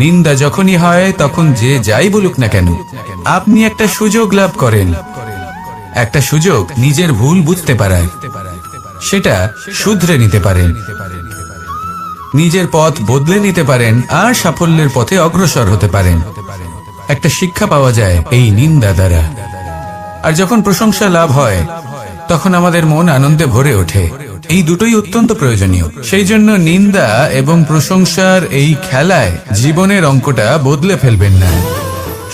নিন্দা যখনই হয় তখন যে যাই বলুক না কেন, আপনি একটা সুযোগ লাভ করেন, একটা সুযোগ নিজের ভুল বুঝতে পারার, সেটা শুধরে নিতে পারেন, নিজের পথ বদলে নিতে পারেন আর সাফল্যের পথে অগ্রসর হতে পারেন। একটা শিক্ষা পাওয়া যায় এই নিন্দা দ্বারা। আর যখন প্রশংসা লাভ হয় তখন আমাদের মন আনন্দে ভরে ওঠে। এই দুটোই অত্যন্ত প্রয়োজনীয়। সেই জন্য নিন্দা এবং প্রশংসার এই খেলায় জীবনের অঙ্কটা বদলে ফেলবেন না,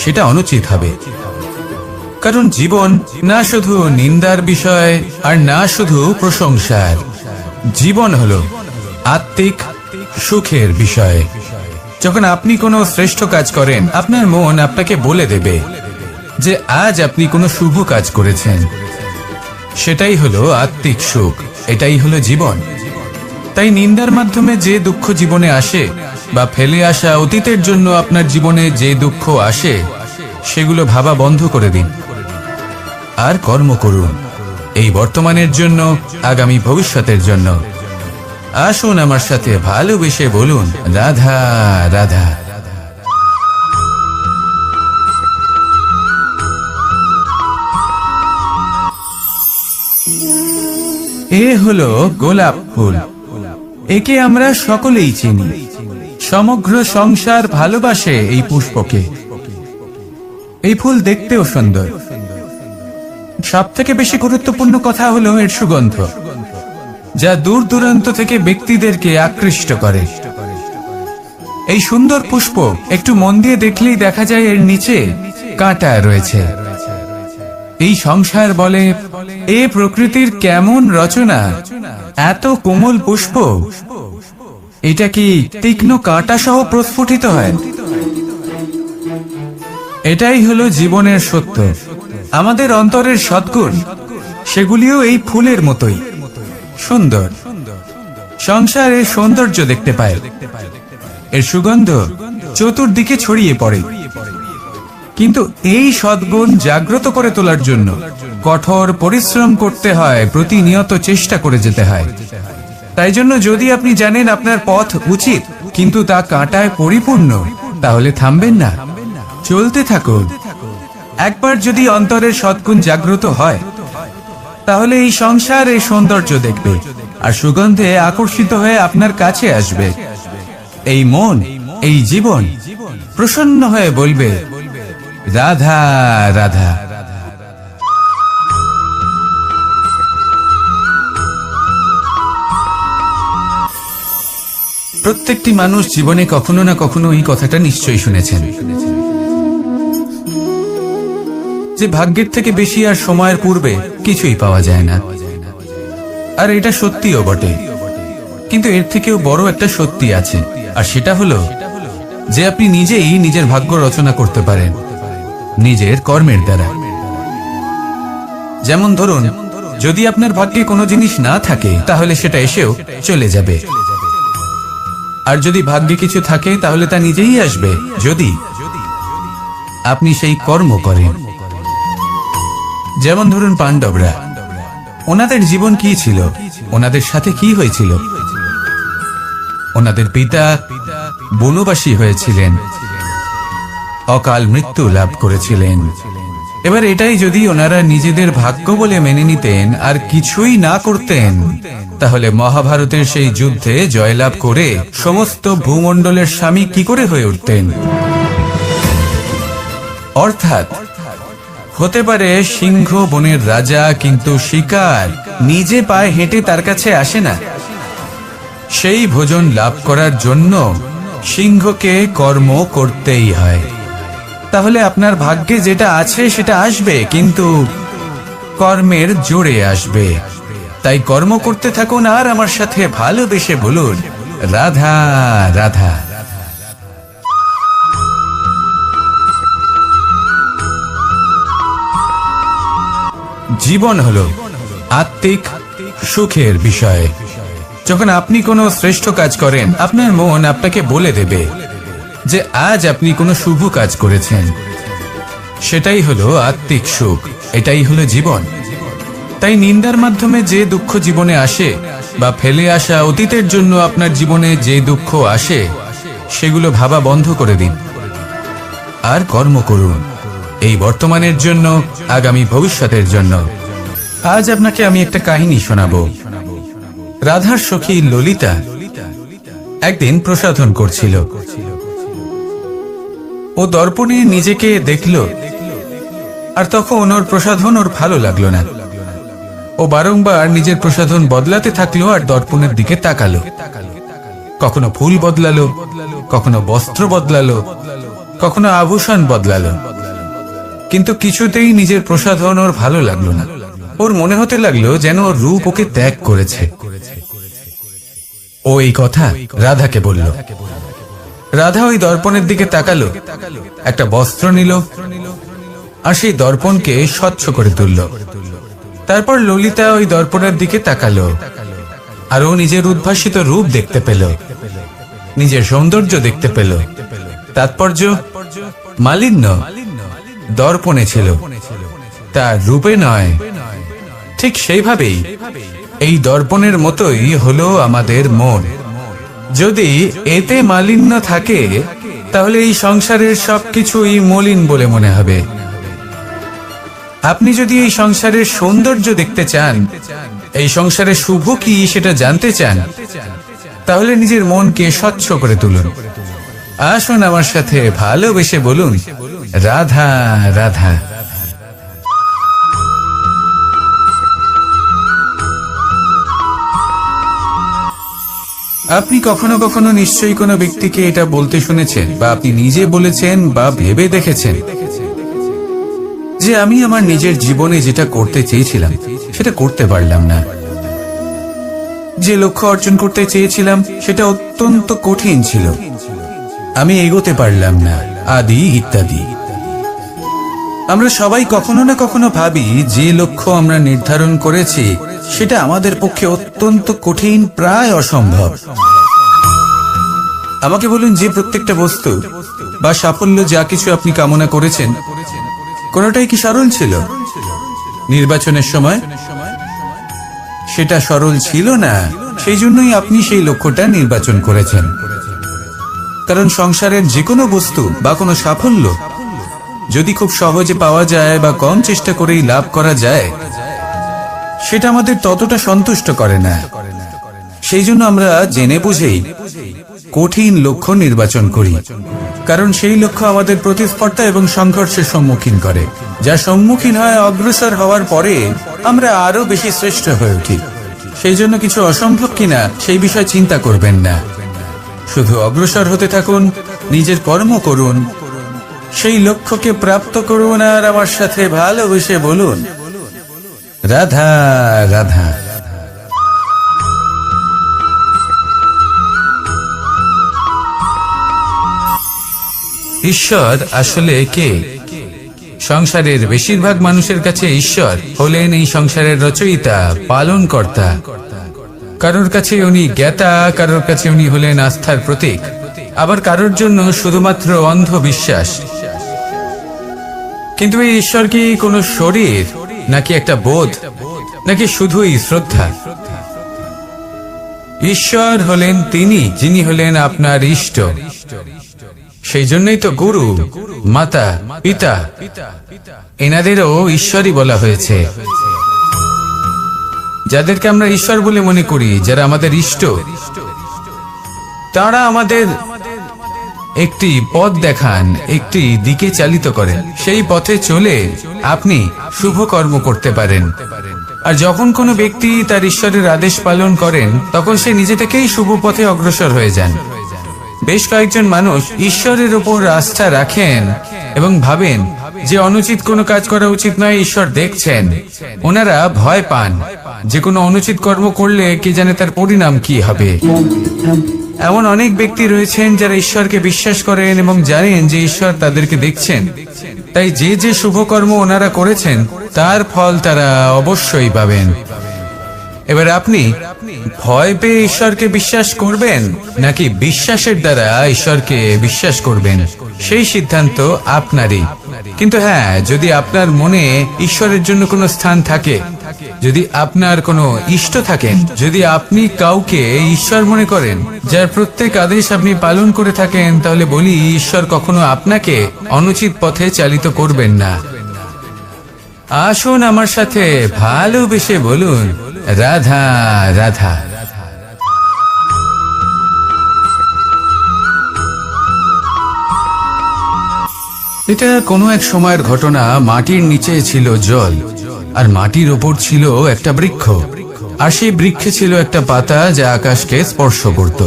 সেটা অনুচিত হবে। কারণ জীবন না শুধু নিন্দার বিষয় আর না শুধু প্রশংসার, জীবন হলো আত্মিক সুখের বিষয়। যখন আপনি কোনো শ্রেষ্ঠ কাজ করেন, আপনার মন আপনাকে বলে দেবে যে আজ আপনি কোনো শুভ কাজ করেছেন। সেটাই হলো আত্মিক সুখ, এটাই হলো জীবন। তাই নিন্দার মাধ্যমে যে দুঃখ জীবনে আসে বা ফেলে আসা অতীতের জন্য আপনার জীবনে যে দুঃখ আসে, সেগুলো ভাবা বন্ধ করে দিন আর কর্ম করুন এই বর্তমানের জন্য, আগামী ভবিষ্যতের জন্য। আসুন আমার সাথে ভালোবেসে বলুন, রাধা রাধা। এ হলো গোলাপ ফুল। একে আমরা সকলেই চিনি। সমগ্র সংসার ভালোবাসে এই পুষ্পকে। এই ফুল দেখতেও সুন্দর। সব থেকে বেশি গুরুত্বপূর্ণ কথা হলো এর সুগন্ধ, যা দূর দূরান্ত থেকে ব্যক্তিদেরকে আকৃষ্ট করে। এই সুন্দর পুষ্প একটু মন দিয়ে দেখলেই দেখা যায় এর নিচে কাঁটা রয়েছে। এই সংসার বলে, এ প্রকৃতির কেমন রচনা, এত কোমল পুষ্প, এটা কি তীক্ষ্ণ কাঁটা সহ প্রস্ফুটিত হয়? এটাই হলো জীবনের সত্য। আমাদের অন্তরের সদ্গুণ, সেগুলিও এই ফুলের মতোই সুন্দর। সংসারে সৌন্দর্য দেখতে পায়, এর সুগন্ধ চতুর্দিকে ছড়িয়ে পড়ে। কিন্তু এই সদ্গুণ জাগ্রত করে তোলার জন্য কঠোর পরিশ্রম করতে হয়, প্রতিনিয়ত চেষ্টা করে যেতে হয়। তাই জন্য যদি আপনি জানেন আপনার পথ উচিত কিন্তু তা কাঁটায় পরিপূর্ণ, তাহলে থামবেন না, চলতে থাকুন। একবার যদি অন্তরের সদ্গুণ জাগ্রত হয়, তাহলে এই সংসার এই সৌন্দর্য দেখবে আর সুগন্ধে আকর্ষিত হয়ে আপনার কাছে আসবে। এই মন, এই জীবন প্রসন্ন হয়ে বলবে, রাধা রাধা। প্রত্যেকটি মানুষ জীবনে কখনো না কখনো এই কথাটা নিশ্চয়ই শুনেছেন যে ভাগ্যের থেকে বেশি আর সময়ের পূর্বে কিছুই পাওয়া যায় না। আর এটা সত্যিও বটে, কিন্তু এর থেকেও বড় একটা সত্যি আছে, আর সেটা হলো যে আপনি নিজেই নিজের ভাগ্য রচনা করতে পারেন নিজের কর্মের দ্বারা। যেমন ধরুন, যদি আপনার ভাগ্যে কোনো জিনিস না থাকে তাহলে সেটা এসেও চলে যাবে, আর যদি ভাগ্যে কিছু থাকে তাহলে তা নিজেই আসবে, যদি আপনি সেই কর্ম করেন। যেমন ধরুন পাণ্ডবরা, ওনাদের জীবন কি ছিল, ওনাদের সাথে কি হয়েছিল? ওনাদের পিতা বনবাসী হয়েছিলেন, অকাল মৃত্যু লাভ করেছিলেন। এবার এটাই যদি ওনারা নিজেদের ভাগ্য বলে মেনে নিতেন আর কিছুই না করতেন, তাহলে মহাভারতের সেই যুদ্ধে জয়লাভ করে সমস্ত ভূমণ্ডলের স্বামী কি করে হয়ে উঠতেন? অর্থাৎ হতে পারে সিংহ বনের রাজা, কিন্তু শিকার নিজে পায়ে হেঁটে তার কাছে আসে না। সেই ভোজন লাভ করার জন্য সিংহকে কর্ম করতেই হয়। তাহলে আপনার ভাগ্যে যেটা আছে সেটা আসবে, কিন্তু কর্মের জোরে আসবে। তাই কর্ম করতে থাকুন আর আমার সাথে ভালোবেসে বলুন, রাধা রাধা। জীবন হলো আত্মিক সুখের বিষয়। যখন আপনি কোনো শ্রেষ্ঠ কাজ করেন, আপনার মন আপনাকে বলে দেবে যে আজ আপনি কোনো শুভ কাজ করেছেন। সেটাই হলো আত্মিক সুখ, এটাই হলো জীবন। তাই নিন্দার মাধ্যমে যে দুঃখ জীবনে আসে, বা ফেলে আসা অতীতের জন্য আপনার জীবনে যে দুঃখ আসে, সেগুলো ভাবা বন্ধ করে দিন আর কর্ম করুন, এই বর্তমানের জন্য, আগামী ভবিষ্যতের জন্য। আজ আপনাকে আমি একটা কাহিনী শোনাবো। রাধার সখী ললিতা একদিন প্রসাধন করছিল। ও দর্পণে নিজেকে দেখল, আর তখন ওর প্রসাধন ওর ভালো লাগলো না। ও বারংবার নিজের প্রসাধন বদলাতে থাকলো আর দর্পণের দিকে তাকালো। কখনো ফুল বদলালো, কখনো বস্ত্র বদলালো, কখনো আভূষণ বদলালো, কিন্তু কিছুতেই নিজের প্রসাধন ওর ভালো লাগলো না। ওর মনে হতে লাগলো যেন ওর রূপ ওকে ত্যাগ করেছে। ও এই কথা রাধাকে বলল। রাধা ওই দর্পণের দিকে তাকালো, একটা বস্ত্র নিল আর সেই দর্পণকে স্বচ্ছ করে তুলল। তারপর ললিতা ওই দর্পণের দিকে তাকালো আর ও নিজের উদ্ভাসিত রূপ দেখতে পেল, নিজের সৌন্দর্য দেখতে পেল। তাৎপর্য মালিন্য দর্পণে ছিল, তার রূপে নয়। ঠিক সেইভাবেই এই দর্পণের মতোই হলো আমাদের মন। যদি এতে মালিন্য থাকে, তাহলে এই সংসারের সবকিছুই মলিন বলে মনে হবে। আপনি যদি এই সংসারের সৌন্দর্য দেখতে চান, এই সংসারের শুভ কি সেটা জানতে চান, তাহলে নিজের মনকে স্বচ্ছ করে তুলুন। আসুন আমার সাথে ভালোবেসে বলুন, রাধা রাধা। আপনি কখনো কখনো নিশ্চয়ই কোনো ব্যক্তিকে এটা বলতে শুনেছেন, বা আপনি নিজে বলেছেন বা ভেবে দেখেছেন যে আমি আমার নিজের জীবনে যেটা করতে চেয়েছিলাম সেটা করতে পারলাম না, যে লক্ষ্য অর্জন করতে চেয়েছিলাম সেটা অত্যন্ত কঠিন ছিল, আমি এগোতে পারলাম না, আদি ইত্যাদি। আমরা সবাই কখনো না কখনো ভাবি যে লক্ষ্য আমরা নির্ধারণ করেছি সেটা আমাদের পক্ষে অত্যন্ত কঠিন, প্রায় অসম্ভব। আমাকে বলুন, যে প্রত্যেকটা বস্তু বা সাফল্য যা কিছু আপনি কামনা করেছেন, কোনটাই কি সরল ছিল? নির্বাচনের সময় সেটা সরল ছিল না, সেই জন্যই আপনি সেই লক্ষ্যটা নির্বাচন করেছেন। কারণ সংসারের যে কোনো বস্তু বা কোনো সাফল্য যদি খুব সহজে পাওয়া যায় বা কম চেষ্টা করেই লাভ করা যায়, সেটা আমাদের ততটা সন্তুষ্ট করে না। সেই জন্য আমরা জেনে বুঝেই কঠিন লক্ষ্য নির্বাচন করি, কারণ সেই লক্ষ্য আমাদের প্রতিস্পর্ধা এবং সংঘর্ষের সম্মুখীন করে, যা সম্মুখীন হয় অগ্রসর হওয়ার পরে আমরা আরো বেশি শ্রেষ্ঠ হয়ে উঠি। সেই জন্য কিছু অসম্ভব কিনা সেই বিষয়ে চিন্তা করবেন না, শুধু অগ্রসর হতে থাকুন, নিজের কর্ম করুন, সেই লক্ষ্যকে প্রাপ্ত করুন আর আমার সাথে ভালোবেসে বলুন, রাধা রাধা। ঈশ্বর আসলে কে? সংসারের বেশিরভাগ মানুষের কাছে ঈশ্বর হলেন এই সংসারের রচয়িতা, পালনকর্তা। কারোর কাছে উনি জ্ঞাতা, কারোর কাছে উনি হলেন আস্থার প্রতীক, আবার কারোর জন্য শুধুমাত্র অন্ধ বিশ্বাস। কিন্তু এই ঈশ্বর কি কোনো শরীর নাকি একটা বোধ, নাকি শুধুই শ্রদ্ধা? ঈশ্বর হলেন তিনি যিনি হলেন আপনার ইষ্ট। সেই জন্যই তো গুরু, মাতা, পিতা এনাদেরও ঈশ্বরই বলা হয়েছে। যাদেরকে আমরা ঈশ্বর বলে মনে করি, যারা আমাদের ইষ্ট, তারা আমাদের একটি পথ দেখান, একটি দিকে চালিত করেন। সেই পথে চলে আপনি শুভ কর্ম করতে পারেন। আর যখন কোনো ব্যক্তি তার ঈশ্বরের আদেশ পালন করেন, তখন সে নিজে থেকেই শুভ পথে অগ্রসর হয়ে যান। বেশ কয়েকজন মানুষ ঈশ্বরের উপর আস্থা রাখেন এবং ভাবেন যে অনুচিত কোনো কাজ করা উচিত নয়, ঈশ্বর দেখছেন। ওনারা ভয় পান যে কোনো অনুচিত কর্ম করলে কে জানে তার পরিণাম কি হবে। এমন অনেক ব্যক্তি রয়েছেন যারা ঈশ্বরকে বিশ্বাস করেন এবং জানেন যে ঈশ্বর তাদেরকে দেখছেন। তাই যে যে শুভ কর্ম ওনারা করেছেন তার ফল তারা অবশ্যই পাবেন। এবার আপনি ভয় পেয়ে ঈশ্বরকে বিশ্বাস করবেন নাকি বিশ্বাসের দ্বারা ঈশ্বরকে বিশ্বাস করবেন, সেই সিদ্ধান্ত আপনারই। কিন্তু হ্যাঁ, যদি আপনার মনে ঈশ্বরের জন্য কোনো স্থান থাকে, যদি আপনার কোনো ইষ্ট থাকেন, যদি আপনি কাউকে ঈশ্বর মনে করেন, যার প্রত্যেক আদেশ আপনি পালন করে থাকেন, তাহলে বলি ঈশ্বর কখনো আপনাকে অনুচিত পথে চালিত করবেন না। আসুন আমার সাথে ভালোবেসে বলুন, রাধা রাধা। এটা কোনো এক সময়ের ঘটনা। মাটির নিচে ছিল জল, আর মাটির ওপর ছিল একটা বৃক্ষ, আর সেই বৃক্ষে ছিল একটা পাতা যা আকাশকে স্পর্শ করত।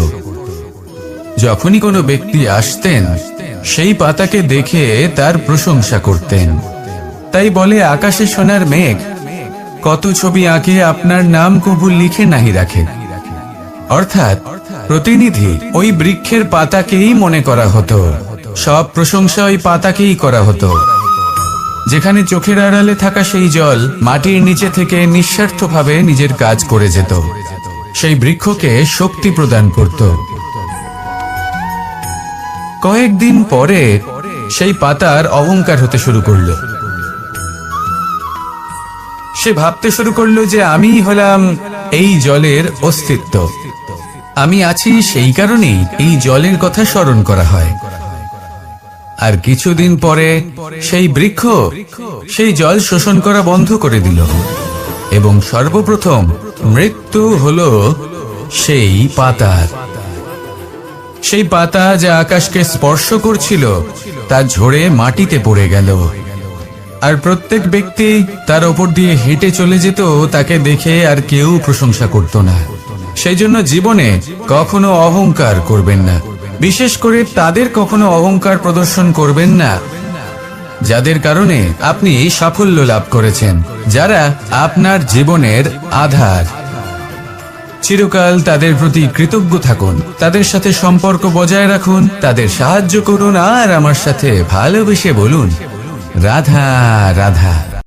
যখনই কোনো ব্যক্তি আসতেন, সেই পাতাকে দেখে তার প্রশংসা করতেন। তাই বলে, আকাশে সোনার মেঘ কত ছবি আঁকে, আপনার নাম কবুল লিখে নাহি রাখে। অর্থাৎ প্রতিনিধি ওই বৃক্ষের পাতাকেই মনে করা হতো, সব প্রশংসা ওই পাতাকেই করা হতো। যেখানে চোখের আড়ালে থাকা সেই জল মাটির নিচে থেকে নিঃস্বার্থভাবে নিজের কাজ করে যেত, সেই বৃক্ষকে শক্তি প্রদান করত। কয়েকদিন পরে সেই পাতার অহংকার হতে শুরু করলো। সে ভাবতে শুরু করলো যে আমি হলাম এই জলের অস্তিত্ব, আমি আছি সেই কারণেই এই জলের কথা স্মরণ করা হয়। আর কিছুদিন পরে সেই বৃক্ষ সেই জল শোষণ করা বন্ধ করে দিল, এবং সর্বপ্রথম মৃত্যু হলো সেই পাতার। সেই পাতা যা আকাশকে স্পর্শ করছিল তা ঝরে মাটিতে পড়ে গেল। আর প্রত্যেক ব্যক্তি তার ওপর দিয়ে হেঁটে চলে যেত, তাকে দেখে আর কেউ প্রশংসা করত না। সেই জন্য জীবনে কখনো অহংকার করবেন না, বিশেষ করে তাদের কখনো অহংকার প্রদর্শন করবেন না যাদের কারণে আপনি সাফল্য লাভ করেছেন, যারা আপনার জীবনের আধার। চিরকাল তাদের প্রতি কৃতজ্ঞ থাকুন, তাদের সাথে সম্পর্ক বজায় রাখুন, তাদের সাহায্য করুন, আর আমার সাথে ভালোবেসে বলুন, রাধা রাধা।